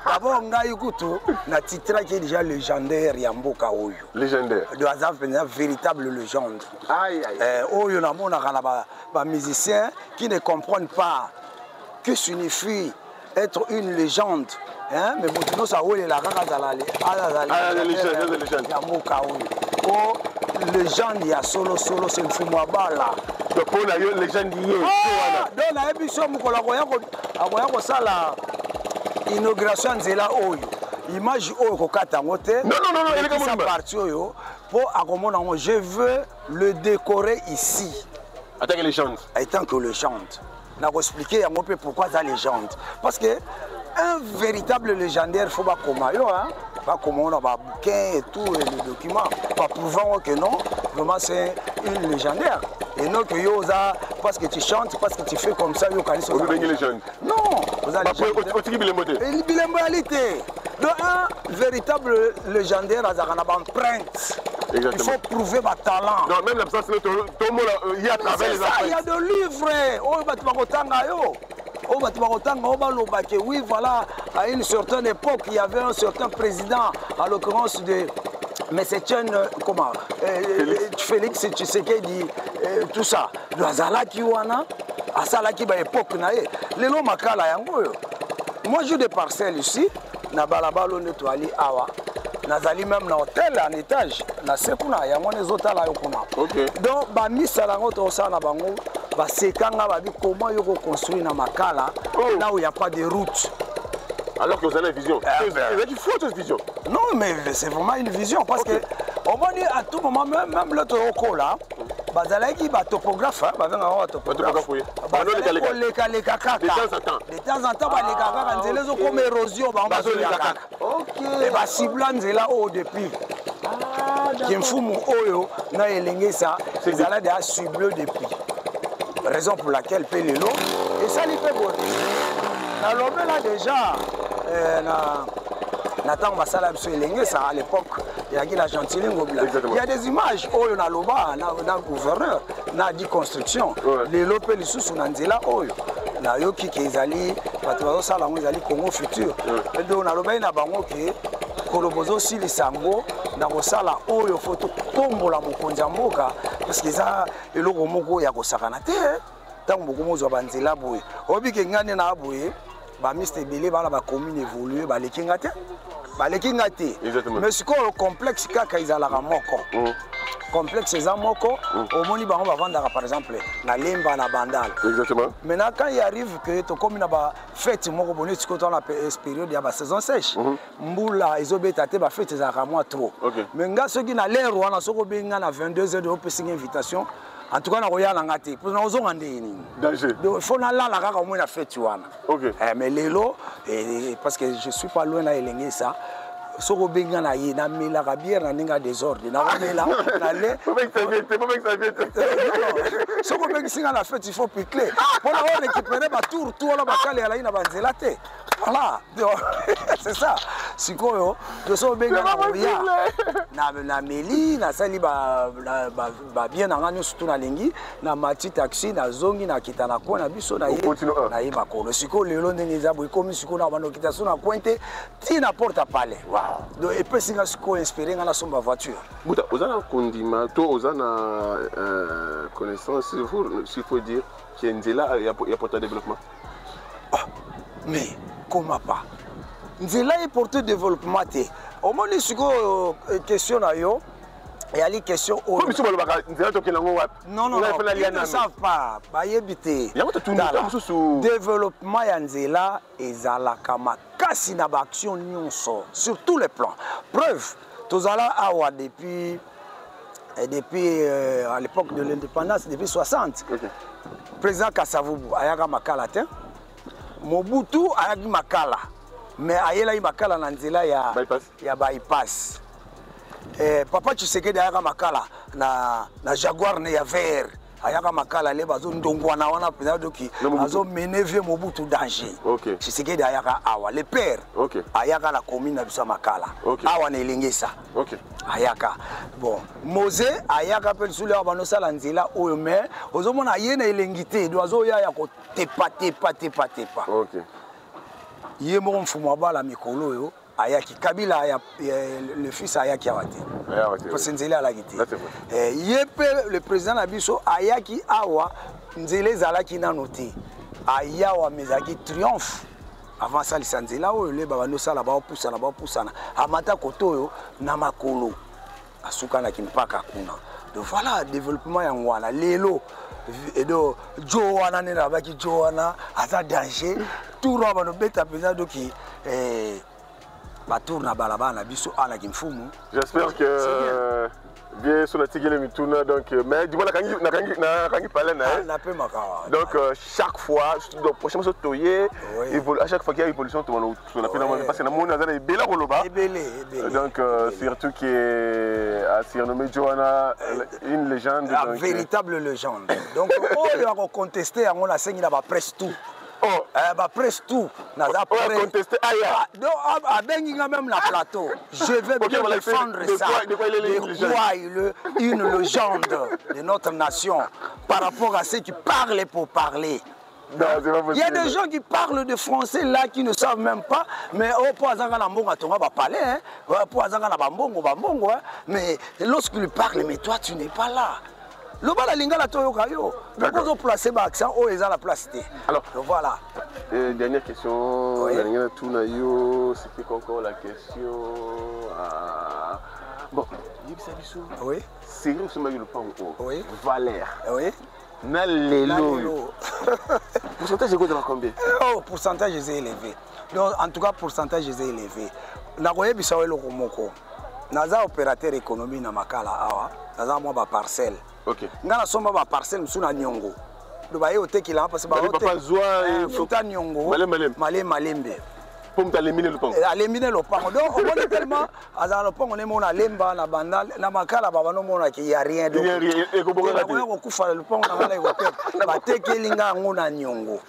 D'abord ngai kutu na titre qui est déjà légendaire ya mboka oyo. Légendaire. De hasard véritable légende. Aïe aïe. Oyo na mona kana ba musiciens qui ne comprennent pas que signifie être une légende. Hein? Mais maintenant, ça oui, la légende. Oh, légende, il y a solo, c'est une fumabala. Donc, pour la légende, il y a. Donc, la émission, la inauguration de la Oyo. Image Oyo, non, il est comme parti Oyo. Pour accompagner, je veux le décorer ici. En tant que légende. En tant que légende. Je vais expliquer un peu pourquoi la légende. Parce que un véritable légendaire, il faut pas comme pas comme on a un bouquin et tout, et les documents, pas prouvant que non, vraiment c'est une légendaire. Et non que yosa, parce que tu chantes, parce que tu fais comme ça, yo kani so. Vous avez une légende. Non, vous avez une bilingualité. Donc un véritable légendaire a une empreinte. Il faut prouver votre talent. Non, même l'absence de tout le monde, il y a à travers les empreintes. Il y a des livres. Oui, voilà, à une certaine époque, il y avait un certain président, à l'occurrence de mais c'est comment Félix Tshisekedi, tout ça. Azalaki wana, asalaki ba époque na ye. Lelo makala yango yo. Moi j'ai des parcelles ici, na balabalo netwali awa. Nazali même na hôtel en étage, na sekuna yango nezota la yokuna. Donc ba misala ngo to sa na bango, ba sekanga ba bi comment yoko construire na makala là où il y a pas de route. Alors que vous avez une vision. Il faut cette vision. Non, mais c'est vraiment une vision parce que on va dire à tout moment, même le Toroko là, bazalaki ba topographe, ba venga wa topographe. Oui. De temps en temps, ba les kaka nzela zo comme érosion ba ba zo les kaka. OK. Et ba cibla nzela au depuis. Kimfumu oyo na elenge ça, c'est là de ciblé depuis. Raison pour laquelle paye les lots et ça lui fait beau. Na lobé là déjà Nathan Basala ça à l'époque, il y a la gentille. Il y a des images où on a loba, na gouverneur, na dit construction. Les lopes les sous nanzela oyo. Na yoki kezali, batu sala ngo ezali Congo futur. Et donc na loba na bango ke kolobozo si lisango na kosala oyo photo tombola mokonzi mboka parce que ça eloko moko ya kosakana te. Tant beaucoup mozo banzela boye. Obi ke ngane na boye. Ba Mr. Belé bana ba commune évoluer ba lekingate mais ce qu'on complexe kaka izala moko complexe eza moko omoni bango bavandaka par exemple na lemba na bandal. Exactement. Maintenant quand il arrive que tokomi na ba fête moko boni tiko to na période ya ba saison sèche mbula ezobeta te ba fête za kamwa trop. Mais nga soki na l'air wana soko benga na 22h de opening invitation en tout cas na koya na ngati pour na ozonga ndeni. Danger. Donc il faut na la kaka au moins na fête wana. Mais lelo parce que je suis pas loin na elenge ça. Soko benga na ye na mela ka bière na ninga désordre na mela na le faut que ça vienne soko benga singa la fête il faut piquer pour la récupérer ba tour tout la bakale ala ina banzela te voilà c'est ça sikoyo de soko benga na meli na sali ba bien na ngani surtout na lingi na mati taxi na zongi na kitana ko na biso na ye bakolo siko lelo ndenge za bo ikomi siko na bano kitation na pointe ti na porte palais. Donc, et puis, si vous inspiré dans la voiture. Vous avez condiment, vous avez connaissance, s'il faut dire, qu'il y a Nzela et apporté développement. Mais comment pas? Nzela est porté développement. Au moins, si vous question il y a des questions. Non, ils ne savent pas. Développement Nzela et Zalakama. Kasi na action sur tous les plans. Preuve, Tozala Awa depuis à l'époque de l'indépendance, depuis 60. Président Kasavubu, Ayaga Makala, Mobutu, Ayaga Makala. Mais Ayela Makala Nzela, il y a bypass. Papa Tshisekedi Ayaga Makala, na Jaguar ne ya vert. Ayaka makala le bazo ndongwana wana pena doki azo mener vieux Mobutu danger. Tshisekedi ayaka awa le père. Ayaka la commune na bisa makala. Awa na elengesa. Ayaka. Bon, Mose ayaka pe sule abano sala nzela oyo me ozomona yena elengité doazo ya ko tepa. Ye mo mfumo bala mikolo yo. Ayaki Kabila le fils Ayaki Awate. Parce que Nzela la guité. Le président Nabiso Ayaki Awa Nzela Zalaki na noté. Ayawa mezaki triomphe. Avant ça les Nzela o le baba no sala ba opusana. Amata kotoyo na makolo. Asuka na kimpaka kuna. Donc voilà développement ya ngwana lelo et do Joana ne rabaki Joana ata danger tout roba no beta président doki j'espère que bien sur la tigele mituna donc mais du moins na kangi parler na donc chaque fois donc prochainement so toyer à chaque fois qu'il y a évolution tout on a fait parce que na mona za bela koloba donc surtout qui est surnommé Joana une légende donc véritable légende donc on va contester on a signé là-bas presque tout. Presque tout. Contester même la plateau. Je vais bien défendre ça. De quoi une légende de notre nation par rapport à ceux qui parlent pour parler. Il y a des gens qui parlent de français là qui ne savent même pas, mais mais lorsqu'ils parlent, mais toi tu n'es pas là. Le bala lingala toyoka yo. Donc on placer ba accent o eza la place té. Alors voilà. Dernière question, dernière tourna yo, c'était encore la question bon, yebisa biso. Oui. Sérieux ce maillot le pan o. Oui. Valère. Oui. Na lelo. Pourcentage de combien? Oh, pourcentage est élevé. Donc en tout cas pourcentage est élevé. Na koyebisa welo komoko. Naza opérateur économique na makala awa. Naza mo ba parcelle. Ngana somba ba parcelle msuna nyongo. Do ba yo tekila parce ba papa zoa futa nyongo. Malembe. Pour m'aléminer le pont. Aléminer le pont. Donc on est tellement azala le pont on est mon lemba na bandal na makala baba no mona ki ya rien donc. Et ko boka ko kufa le pont na ngala ko te. Ba tekelinga ngona nyongo.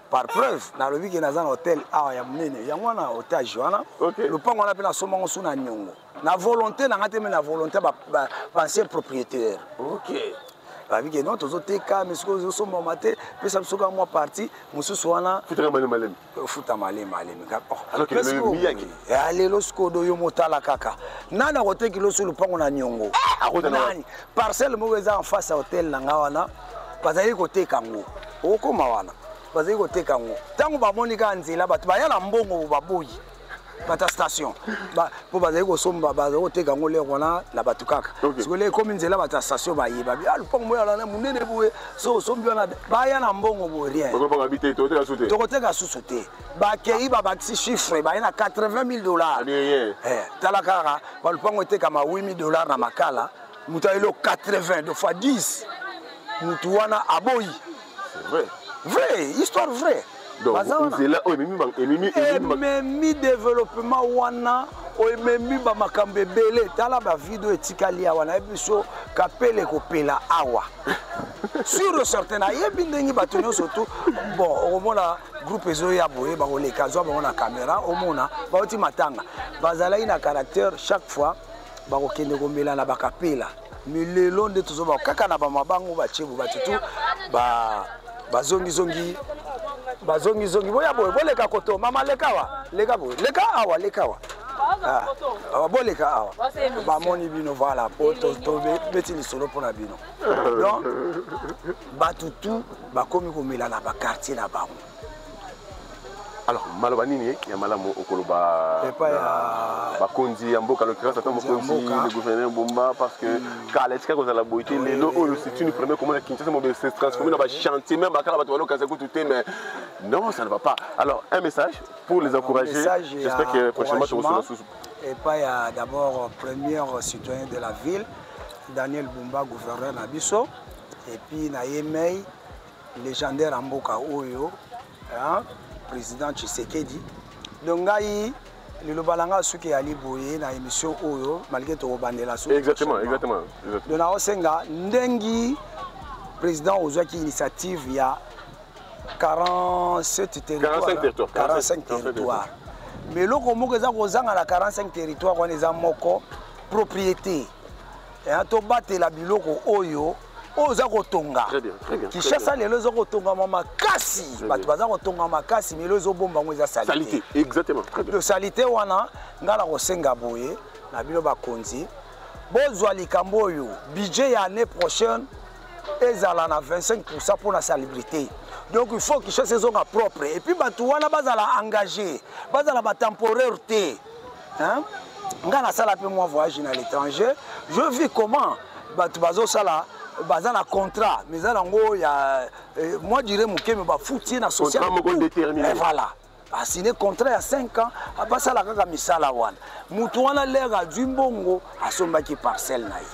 Par preuve, dans le week-end, dans un hôtel, il y a un hôtel à Joana. Le pont, on appelle la somme sous la nyongo. La volonté, la volonté, l'ancien propriétaire. Ok. La week-end, nous avons été cas, mais ce que nous sommes maté, puis ça me souvient moi parti, nous sommes là. Futa malem. Alors que le miyaki. Allez, lorsqu'on doit y monter la caca. Nana hôtel qui est sur le pont, on a nyongo. Parcelle, moi, en face à hôtel, Langawana, parce que côté Kango. Au Komawana. Parce que côté Kango. Tant que Bamonika Nzela, bah tu vas y aller en bon ou baboui. bata station po bazali kosomba bazali koteka yango lere wana na bato kaka siko le ekomi nzela bata station bayeba lupango moyo alana monene boye so osombi wana baya na mbongo boye rien tokoteka susu te bakei babakisi chiffre baye na $80,000 tala kaka balupango etekama $8,000 na makala mutu ayelo 80 2 fois 10 mutu wana aboyi vrai histoire vrai ememi développement wana ememi bamakambo ebele tala bavideo etikali awa nayebi biso kapele kopela awa sur certain ayebi ndenge bato nyonso tu bon okomona groupe ezoya boye bakoleka zwa bango na caméra omona bauti matanga bazalaki na caractère chaque fois bakokende komela na bakapela mais lelo nde tozoba kaka na bamabango bachebu batutu bazongi boya boye boleka koto mama lekawa leka boye leka awa boleka awa bamoni bino voilà po to beti lisolo mpona bino donc batutu bakomi komela na bakartier na bango. Alors, maloba nini ya malamu okoloba bakonzi ya mboka l'occurrence ata mokonzi le gouverneur Bomba parce que kala etika kozala boité lelo oyo c'est une première commune à Kinshasa mo se transformer dans ba chantier même akala bato balo kaza kututé mais non ça ne va pas. Alors un message pour les encourager. J'espère que prochainement tu recevras sous. Et pas il y a d'abord premier citoyen de la ville Daniel Bomba gouverneur na biso et puis na Yemei légendaire en mboka oyo hein président Tshisekedi donc ngai le lobalanga suki ali boye na émission oyo malgré to bandela so exactement donc na osenga ndengi président ozwaki initiative ya 45 territoires mais loko moko eza kozanga na 45 territoires wana eza moko propriété et to batela biloko oyo oza kotonga Kinshasa lelo zo kotonga makasi bato baza kotonga makasi mais lezo bomba ngo eza salité exactement le salité wana ngala kosenga boye na bino bakonzi bozwa likambo oyo budget ya année prochaine ezala na 25% pour la salubrité donc il faut que Kinshasa ezonga propre et puis bato wana bazala engagé bazala ba temporaire te hein ngala sala pe moi voyage à l'étranger je vis comment bato bazo sala baza na contrat mais ça nango ya moi dirais mukeme ba fouti na social déterminé voilà a signé contrat ya 5 ans abasa la kaka misala wana mutu wana lega dwimbongo asombaki parcelle na ye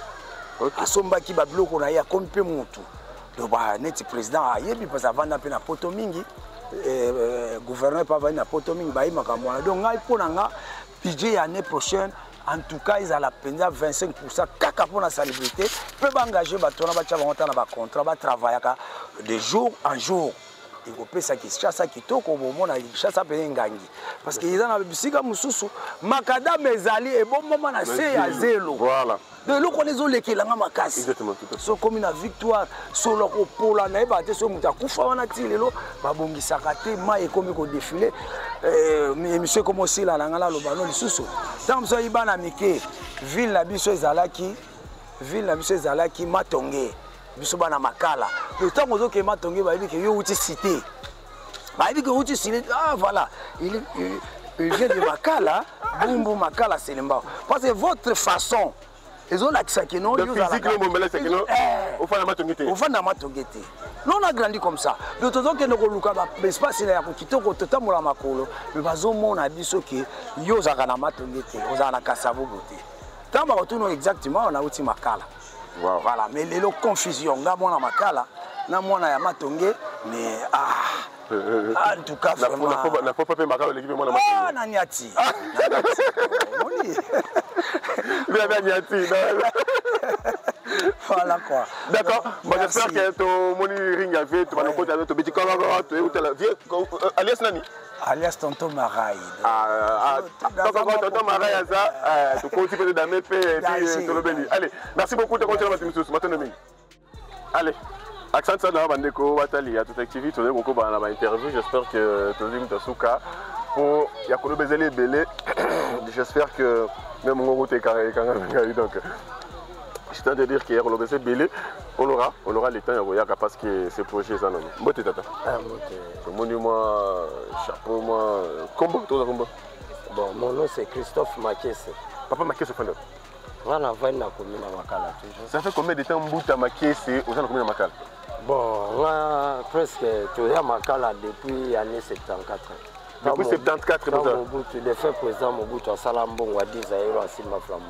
asombaki ba biloko na ye akompe mutu do ba neti président ayebi parce avanda pe na poto mingi gouverneur pa va na poto mingi ba yimaka mwana donc ngai pona nga budget ya année prochaine en tout cas ils ont la peine 25% kaka pour la salubrité peut engager batona bacha bango na ba contrat ba travailler de jour en jour et ko pesa ki chasa kitoko bomona chasa pe ngangi parce que ils ont na bisika mususu makadam ezali et bon moment na se ya zelo voilà de loko lezo lekelanga makasi exactement tout à fait so comme na victoire so loko pola na ba te so muta kufa wana ti lelo babongisaka te ma ekomi ko défiler monsieur comme aussi la ngala lobano lisusu tant so ibana mike ville la biso ezalaki matonge biso bana makala le temps ozo ke matonge ba yebi ke yo uti cité ba yebi ke uti cité ah voilà il vient de makala bumbu makala selemba parce que votre façon ils ont l'accès qui non au matongete non on a grandi comme ça de temps que nous luka ba espace na ya kitoko totamola makolo mais bazomona biso ke yo za kana matongete ozana kasavo bote tamba otuno exactement on a uti makala voilà mais les confusion nga mona makala na mona ya matonge mais en tout cas vraiment na faut pas makala l'équipe mona matonge na nyati voilà quoi. D'accord. Bon, j'espère que ton moni ring a fait, tu vas nous côté avec ton petit camarade, tu es alias nani? Alias Tonton Maraï. Tonton Maraï, ça, tu continues de me faire et puis allez, merci beaucoup de continuer à m'attendre maintenant. Allez. Accent ça dans bandeko watali à toute activité, tu es beaucoup dans la interview, j'espère que tu as dit Souka pour Yakolo Bezele Belé. J'espère que même mon route est carré donc je tiens à dire qu'hier on a belé, on aura le temps de parce que c'est projet ça non. Mbote tata. Ah mbote. Monument chapeau moi combo tout ça combo. Bon, mon nom c'est Christophe Makese. Papa Makese Fando. On a fait la commune à Makala toujours. Ça fait combien de temps Mbouta Makese au sein de la commune à Makala? Bon, on a presque tout à Makala depuis l'année 74. Depuis 74, quand Mobutu, le fait président Mobutu à Salambon ou à 10 aéros à Simba Flambeau.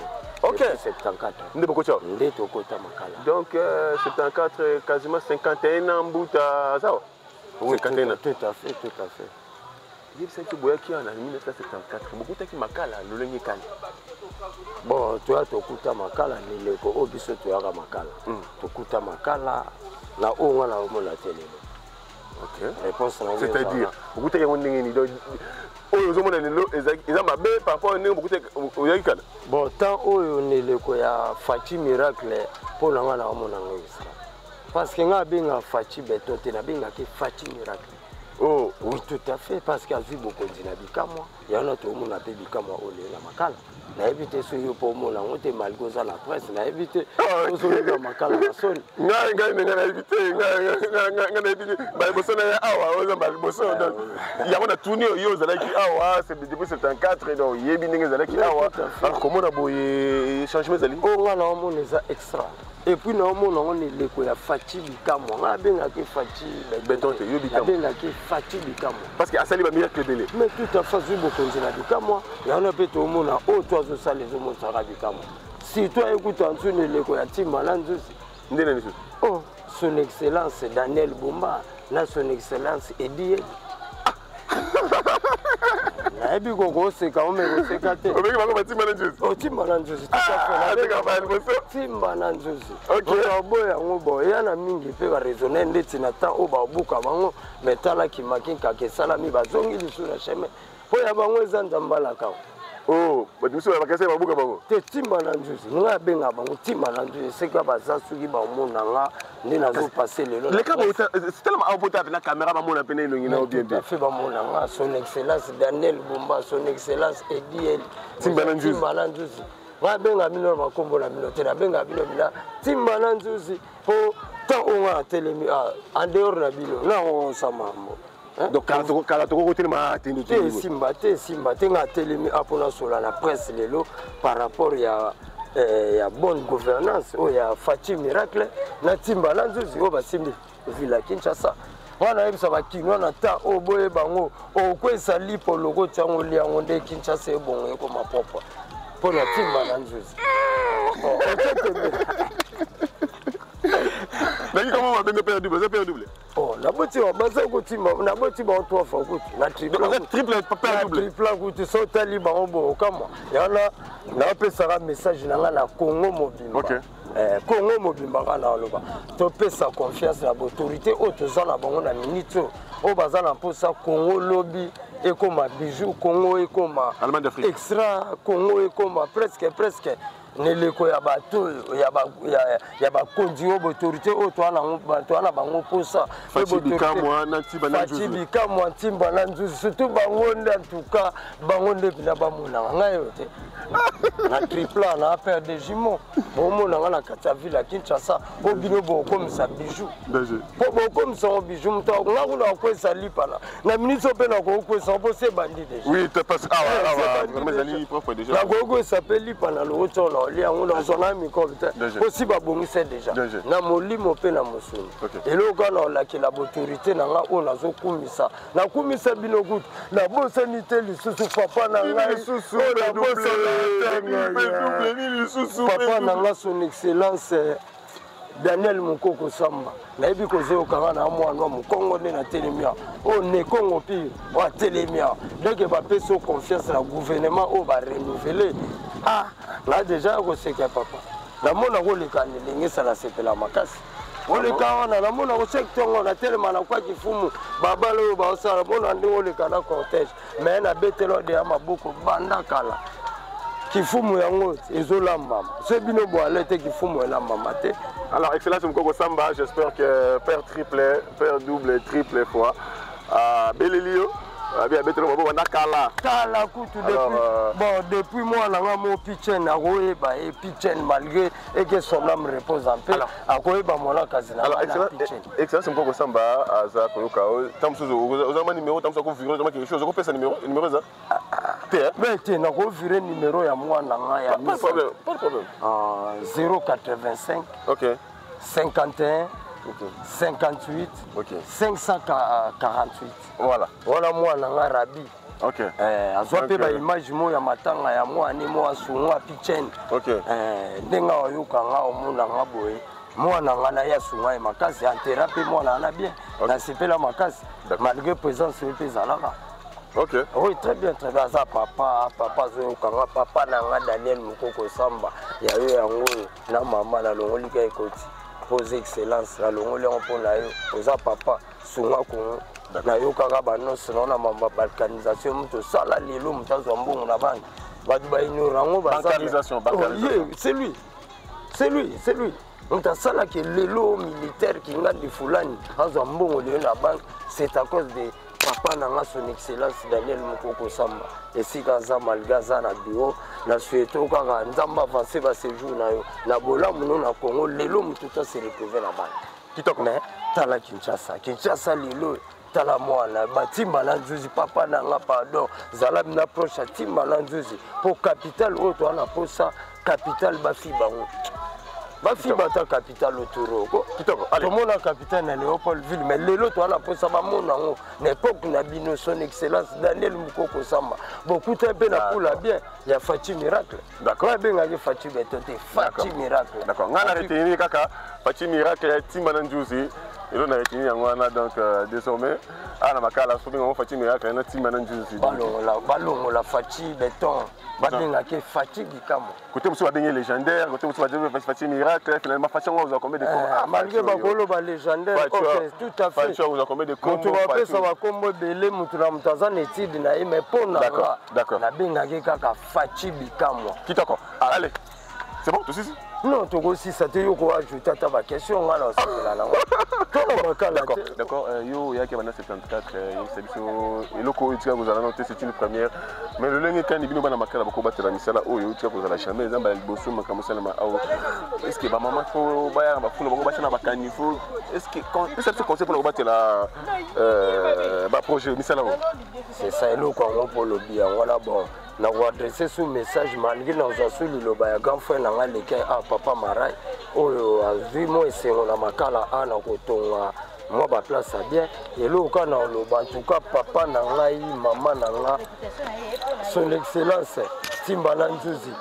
Ok. Depuis 74. Ndé Bokocha. Ndé Tokota Makala. Donc 74, quasiment 51 ans Mbouta ça. Oui, tout à fait, tout à fait. Il y a qui en 1974. Mobutu qui Makala, le lengi kali. Bon, tu as Tokota Makala, ni le ko obiso tu as Makala. Tokota Makala, la on a la télé. Ok. Réponse c'est-à-dire, beaucoup de gens ont dit par rapport à bon, tant on est le quoi Fachi miracle pour la mana mon parce que nga binga Fachi beto te na binga ki Fachi miracle. Oh, oui, tout à fait, parce qu'il y a beaucoup de dinamiques. Il y en a tout le monde a payé comme moi au lait la Makala. Na évité ce yo pour moi, on était mal goza la presse, na évité aux autres la Makala la sonne. Nga évité, nga évité. Bah bosso na awa, oza mal bosso. Il y a on a tourné yo zalaki awa, c'est depuis 74 donc yebi ninga zalaki awa. Alors comment on a boyé changement zali? Oh nga na on les a extra. Et puis non on est le quoi Fachi bikamo. Nga benga ki Fachi beton te yo bikamo. Benga ki Fachi bikamo. Parce que asali ba miracle belé. Mais tout à fait beaucoup de la bikamo. Il y en a peut tout le monde a toi ça les hommes ça bikamo. Si toi écoute en dessous le quoi Timbalandu. Ndena nisu. Oh, son excellence Daniel Bumba, là son excellence Eddie. Na ebi gogo se ka o me go se ka te. O be ki ba ko Timbalandu. O Timbalandu tout à fait. Te ka ba ni bosso. Timbalandu. OK. O boya ngo ya na mingi pe ba raisonner ndeti na ta o ba buka bango metala ki makinka ke salami bazongi lisura sheme. Po ya bango ezanda mbala ka. Oh, but you saw bakase babuka bango. Te Timbalandu. Nga benga bango Timbalandu se ka bazasuki ba mona nga ndi na zo passer lelo. Le cas c'est tellement important avec la caméra ba mona pene longi na bien bien. Fait ba mona nga son excellence Daniel Bumba, son excellence Eddie Timbalandu. Nga benga bino ba kombo na bino te na benga bino bila Timbalandu po tant on a télémi en dehors na bino na on samambo. Donc kala to ko telema tenu te simba te nga télémi apona sola la presse lelo par rapport ya bonne gouvernance o ya Fachi miracle na Timbalandu o ba simbi villa Kinshasa wana ebisa ba kinwa na ta o boye bango o kwesa lipo logo tsango liango nde Kinshasa e bongo ko mapopo pour la Timbalandu. Mais comment on va bien perdre double, c'est perdre double. Oh, la boti on basa ko timba, na boti ba 3 fois ko na triple. Triple pas perdre double. Triple ko te so tali ba obo kama. Yana na pesa message na na Congo mobimba. OK. Congo mobimba kana loba. To pesa confiance na autorité autoza na bango na minito. O baza na posa Congo lobby et comme bijou Congo et comme extra Congo et comme presque neleko ya bato ya ba konzi autorité o to na bango posa Fachi bikamwa na Timbalandu surtout bango en tout cas bango nde bina ba mona ngayo te na triple na père de jumeaux bon mona na kata ville Kinshasa o bino bo comme ça bijou po bo comme ça bijou mto ngakuna ko sa lipana na ministre pe na ko sa po se bandi déjà oui tu passes vraiment zali propre déjà na ko s'appelle lipana lo to lo li ango na zona mi ko aussi ba bongisa déjà na molimo pe na mosuni et lo kana la ki la autorité na nga o na zo kumisa na kumisa bino gut na bosanité lisusu papa na nga lisusu na papa na nga son excellence Daniel Mukoko Samba na ebi ko zeo kanga na mwana wa Mukongo ne na telemia o ne Congo pi wa telemia donc ba peso confiance na gouvernement o ba renouveler là déjà ko seka papa na mona ko le kanele ngesa la sepela makasi ole kawana na mona ko sektongo na telema na kwa kifumu baba lo ba osala mona ndi ole kana cortège mais na betelo de amaboko banda kala kifumu yango ezolamba c'est bino boale te kifumu elamba mate. Alors excellence Mukoko Samba, j'espère que père triple, père double, triple fois Belelio bien betelo babo na kala kutu depuis moi na nga mo pitchen na roeba et pitchen malgré et que son âme repose en paix a koeba mona kazina. Alors excellence Mukoko Samba aza koyoka tamsuzo ozama numéro tamsuzo ko viro quelque chose ko pesa numéro ça Mais tu n'as pas vu le numéro à moi. Pas de problème. 085 51 58 548. Voilà. Voilà moi, Rabi. Ok. Azwa pe ba image mo ya matanga ya mo ani mo asungu apichen. Ok. Ndenga oyuka nga omuna nga boye. Moi na nga na ya sungu ya makasi en thérapie moi na bien. Na sepela makasi malgré présence pe zalaka. Ok. Oui, très bien, très bien. Ça, papa zoyokanga papa na nga Daniel Mukoko Samba. Ya yo yango na mama na longoli ka ekoti. Pose excellence na longoli on pon na yo. Oza papa sunga ko na yo kaka banoso na mamba balkanisation muto sala lelo mutazo mbongo na banki. Badu ba ignorango ba balkanisation. C'est lui. On t'a sala que lelo militaire qui nga de fulani azo mbongo le na banque, c'est à cause de papa nanga son excellence Daniel Mukoko Samba. Et si kaza malgaza na bio na sueto kaka nzamba avancer ba séjour na yo na bola muno na Congo lelo mututa se retrouver na banque. Kitoko mais tala Kinshasa lelo tala mwana batimba na nzuzi papa nanga pardon zala na proche timba na nzuzi pour capital oto na posa capital bafi bango bafi bata capital otoro kitoko allez tout la capitale na Léopoldville mais lelo to na posa ba mona ngo na époque na bino son excellence Daniel Mukoko Samba beaucoup un peu na pour la bien il y a Fati Miracle d'accord bien ngaki Fati betote Fati Miracle d'accord ngana reteni kaka Fati Miracle timba na nzuzi et on a retenu yango donc désormais na makala so bingo Fati Miracle na timba na nzuzi balongo la Fati béton babengaki Fati Bikamo côté musu babengi légendaire côté musu babengi Fati Miracle finalement Fati vous a combien de combos malgré bakolo ba légendaire OK tout à fait Fati vous a combien de combos tu vas pesa ba combo belé mutu na mutazana étude na mais pona d'accord na bengaki kaka Fati Bikamo kitoko allez c'est bon tout ici non tu aussi ça te yoko ajouter ta ba question ngala osepela na d'accord yo yaki bana 74 c'est biso eloko etika vous allez noter c'est une première mais le lenge quand bino bana makala bako batela misala oyo etika vous allez jamais zamba liboso makamosala ma awo est-ce que ba maman faut baya ba funa bako batela ba kanifo est-ce que ce concept pour batela ba projet misala c'est ça eloko ngo pour le bien voilà bon na adresser ce message malgré na uzasuli loba ya grand frère na ngaleke papa Marai oyo azwi mo esengo na makala ana kotonga moi ba place à bien et là quand on loba en tout cas papa na ngai maman na nga son excellence Timbala Nzuzi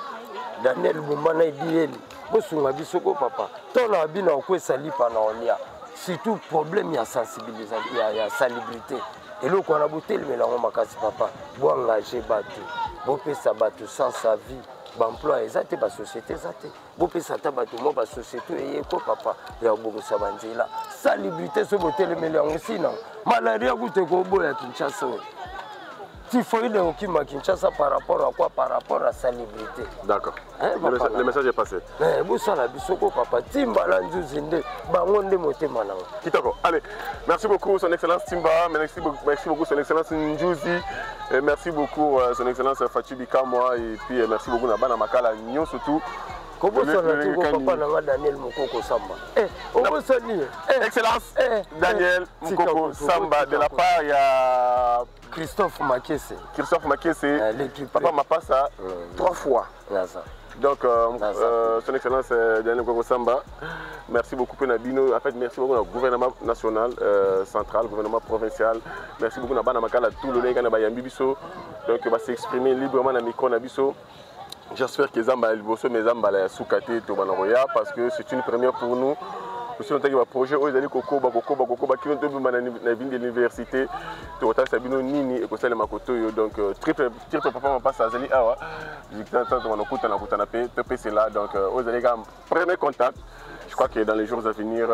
Daniel Bumbana Idieli bosunga bisoko papa tona bina okwesali pa na olia surtout problème ya sensibilisation ya salubrité et là quand on a bouté le mélange makasi papa bo engager bato bo pesa bato sans sa vie emploi ezate ba société ezate bopesa ta bato mo ba société eyeko papa ya bokosa banzela salubrité so botelemeli yango sina malaria kute koboya Kinshasa typhoïde okima Kinshasa par rapport à quoi par rapport à salubrité d'accord le message est passé bosala bisoko papa Timbala Nzuzi nde bango nde motema nango kitoko allez merci beaucoup son excellence Timba merci beaucoup son excellence Nzuzi et merci beaucoup son excellence Fati Bikamo et puis merci beaucoup na bana makala nyo surtout papa na Daniel Mukoko Samba excellence Daniel Mukoko Samba de la part ya Christophe Makese papa m'a passé 3 fois donc son excellence Daniel Mukoko Samba merci beaucoup Penabino en fait merci beaucoup au gouvernement national central gouvernement provincial merci beaucoup na bana makala tout le monde ba yambi biso donc va s'exprimer librement na micro na biso. J'espère que Zamba Liboso mais Zamba la soukate to banaroya parce que c'est une première pour nous. Aussi on t'a un projet aux allez Coco qui ont tombe na ville de l'université to ta sabino nini et ko sala makoto donc triple papa on passe à Zali awa. J'entends on okuta na kutana pe c'est là donc aux allez premier contact. Je crois que dans les jours à venir,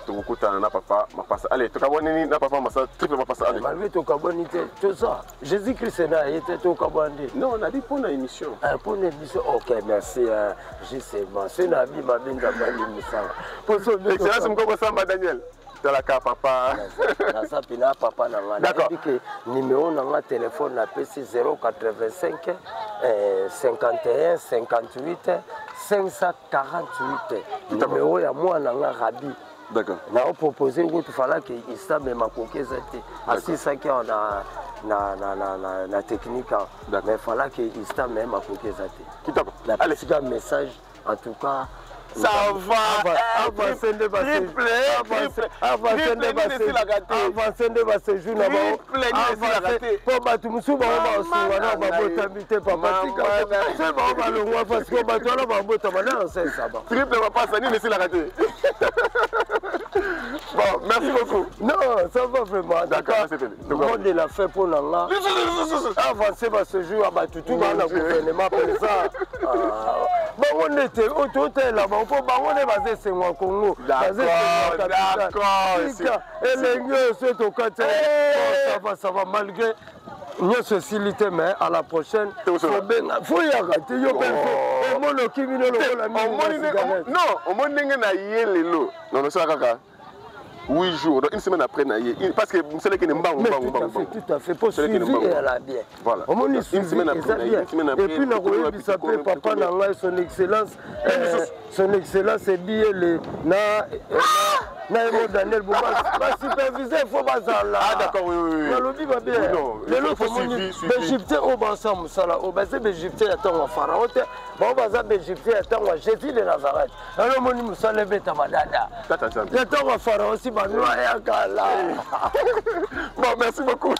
tu vas papa, allez, tu vas na papa, triple papa, allez. Malgré ton cabonité, tout ça. Jésus-Christ est là, il était au cabonité. Non, on a dit pour une émission. Pour une émission, ok, merci. Je sais, c'est la vie, ma belle, excellence, Mukoko Samba, Daniel. Talaka papa. Papa d'accord. Numéro de téléphone na PC 085 51 58 548. Numéro ya moi na Rabi. D'accord. Na proposé que tu fallait que Issa me makoke zate. Assis ça qui on a na technique, mais il fallait que Ista même à côté ça. Allez, c'est un message en tout cas. Ça va, avancer de bas bon, merci beaucoup. Non, ça va vraiment. D'accord, le monde de la fait pour l'Allah. Avancer ce jour à tout le gouvernement présent. On était autour de là, on est basé sur le Congo. D'accord. Et les mieux, c'est au côté. Ça va malgré. Nous facilité, mais à la prochaine. Il faut y arrêter. Non, au moins, non, non, c'est 8 jours, donc une semaine après, parce que vous savez qu'il y a un tout à fait, pour suivre et elle a bien. Voilà. Une semaine après, et puis il s'appelle Papa Nanga, son excellence est bien le Daniel Bouba. Superviseur, il faut pas ça là. Ah d'accord, oui. Le faut suivre. L'Égyptien, au Bansam, ça là, au Basé, l'Égyptien attend un pharaon. Bon, l'Égyptien attend un Jésus de Nazareth. Alors, mon nom, ça le met à Madada. J'attends un pharaon aussi, bon, merci beaucoup.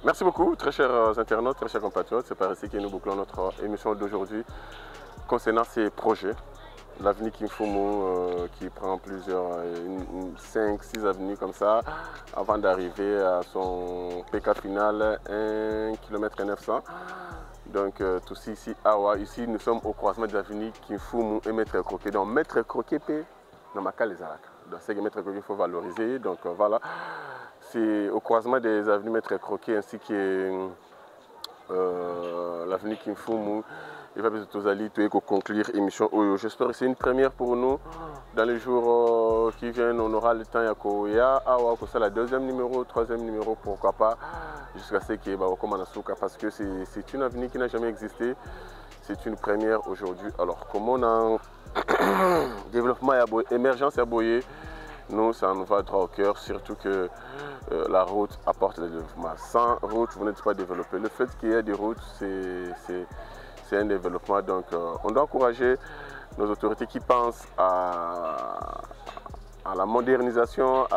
Merci beaucoup, très chers internautes, très chers compatriotes. C'est par ici que nous bouclons notre émission d'aujourd'hui concernant ces projets. L'avenue King Fumu qui prend plusieurs, 5-6 avenues comme ça, avant d'arriver à son PK final, 1 km 900. Donc tout ici, Awa, ici nous sommes au croisement de l'avenue King Fumu et Maître Croquet. Donc Maître Croquet, dans ma les Araka. Donc c'est que Maître Croquet, il faut valoriser. Donc voilà, c'est au croisement des avenues Maître Croquet ainsi que l'avenue King Fumu. Il va conclure l'émission. J'espère que c'est une première pour nous. Dans les jours qui viennent, on aura le temps. Il y a la deuxième numéro, troisième numéro, pourquoi pas, jusqu'à ce qu'il y ait parce que c'est une avenue qui n'a jamais existé. C'est une première aujourd'hui. Alors, comme on a un développement et émergence à Boyer, nous, ça nous va droit au cœur, surtout que la route apporte le développement. Sans route, vous n'êtes pas développé. Le fait qu'il y ait des routes, c'est un développement. Donc on doit encourager nos autorités qui pensent à la modernisation,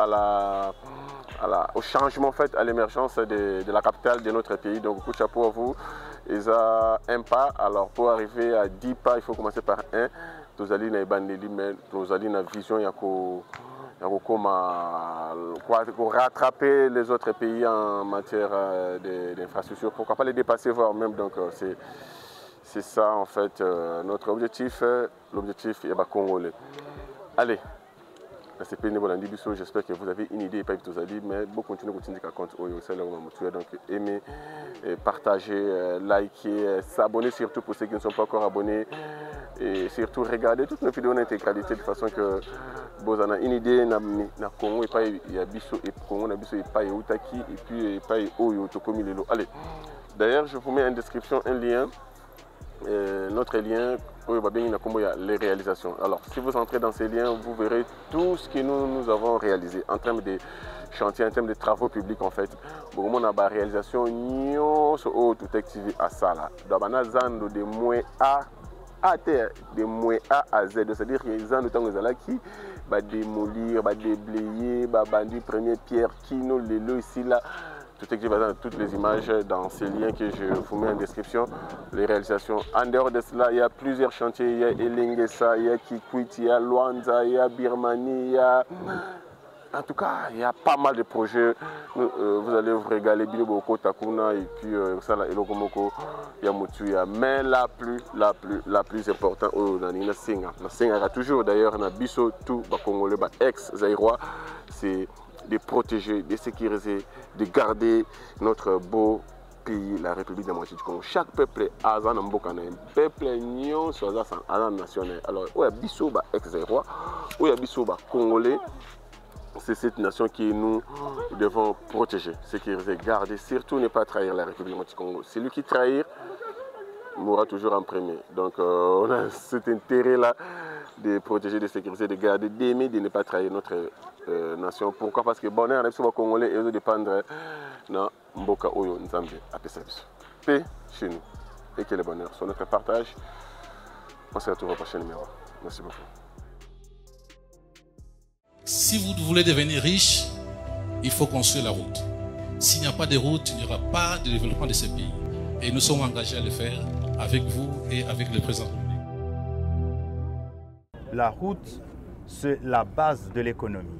au changement fait, à l'émergence de la capitale de notre pays. Donc coup de chapeau à vous. Ils ont un pas. Alors pour arriver à 10 pas, il faut commencer par un. Nous allons une vision, il y a rattraper les autres pays en matière d'infrastructure. Pourquoi pas les dépasser, voire même. Donc c'est ça en fait notre objectif. L'objectif est congolais. Allez, j'espère que vous avez une idée, pas tous allés, mais vous continuez à continuer à compte. Donc aimez, partagez, likez, s'abonner surtout pour ceux qui ne sont pas encore abonnés. Et surtout regardez toutes nos vidéos en intégralité de façon que vous avez une idée na Congo et pas ya biso et Congo na biso et pas Utaki et puis pas Oyo Tokomi Lelo. Allez, d'ailleurs je vous mets en description un lien. Notre lien, les réalisations. Alors, si vous entrez dans ces liens, vous verrez tout ce que nous avons réalisé en termes de chantier, en termes de travaux publics en fait. Bon, on a la réalisation, tout activé à ça là. Donc, on a des moyens à terre, des moyens A à Z. C'est-à-dire qu'il y a des gens qui vont démolir, déblayer, bandir première pierre, qui nous les ici là. Tout est dans toutes les images dans ces liens que je vous mets en description, les réalisations. En dehors de cela, il y a plusieurs chantiers. Il y a Elengesa, il y a Kikwit, il y a Luanza, il y a Birmanie, il y a... En tout cas, il y a pas mal de projets. Vous allez vous régaler, Biloboko, Takuna, et puis Sala Elokomoko, Yamutuya. Mais la plus importante, la Senga a toujours d'ailleurs, na Biso, tout, Congolais, ex-Zaïrois, c'est de protéger, de sécuriser, de garder notre beau pays, la République démocratique du Congo. Chaque peuple a un peuple national. Alors, où y a Bissau, ex-Zaïrois, où y a Bissau, Congolais, c'est cette nation que nous devons protéger, sécuriser, garder, surtout ne pas trahir la République démocratique du Congo. Celui qui trahit mourra toujours en premier. Donc, on a cet intérêt-là de protéger, de sécuriser, de garder, d'aimer, de ne pas trahir notre nation. Pourquoi? Parce que bonheur, on est congolais et on dépendre de Mboka Oyo Nzambe à Pesabis. Paix chez nous. Et que le bonheur soit notre partage. On se retrouve au prochain numéro. Merci beaucoup. Si vous voulez devenir riche, il faut construire la route. S'il n'y a pas de route, il n'y aura pas de développement de ce pays. Et nous sommes engagés à le faire avec vous et avec le président. La route, c'est la base de l'économie.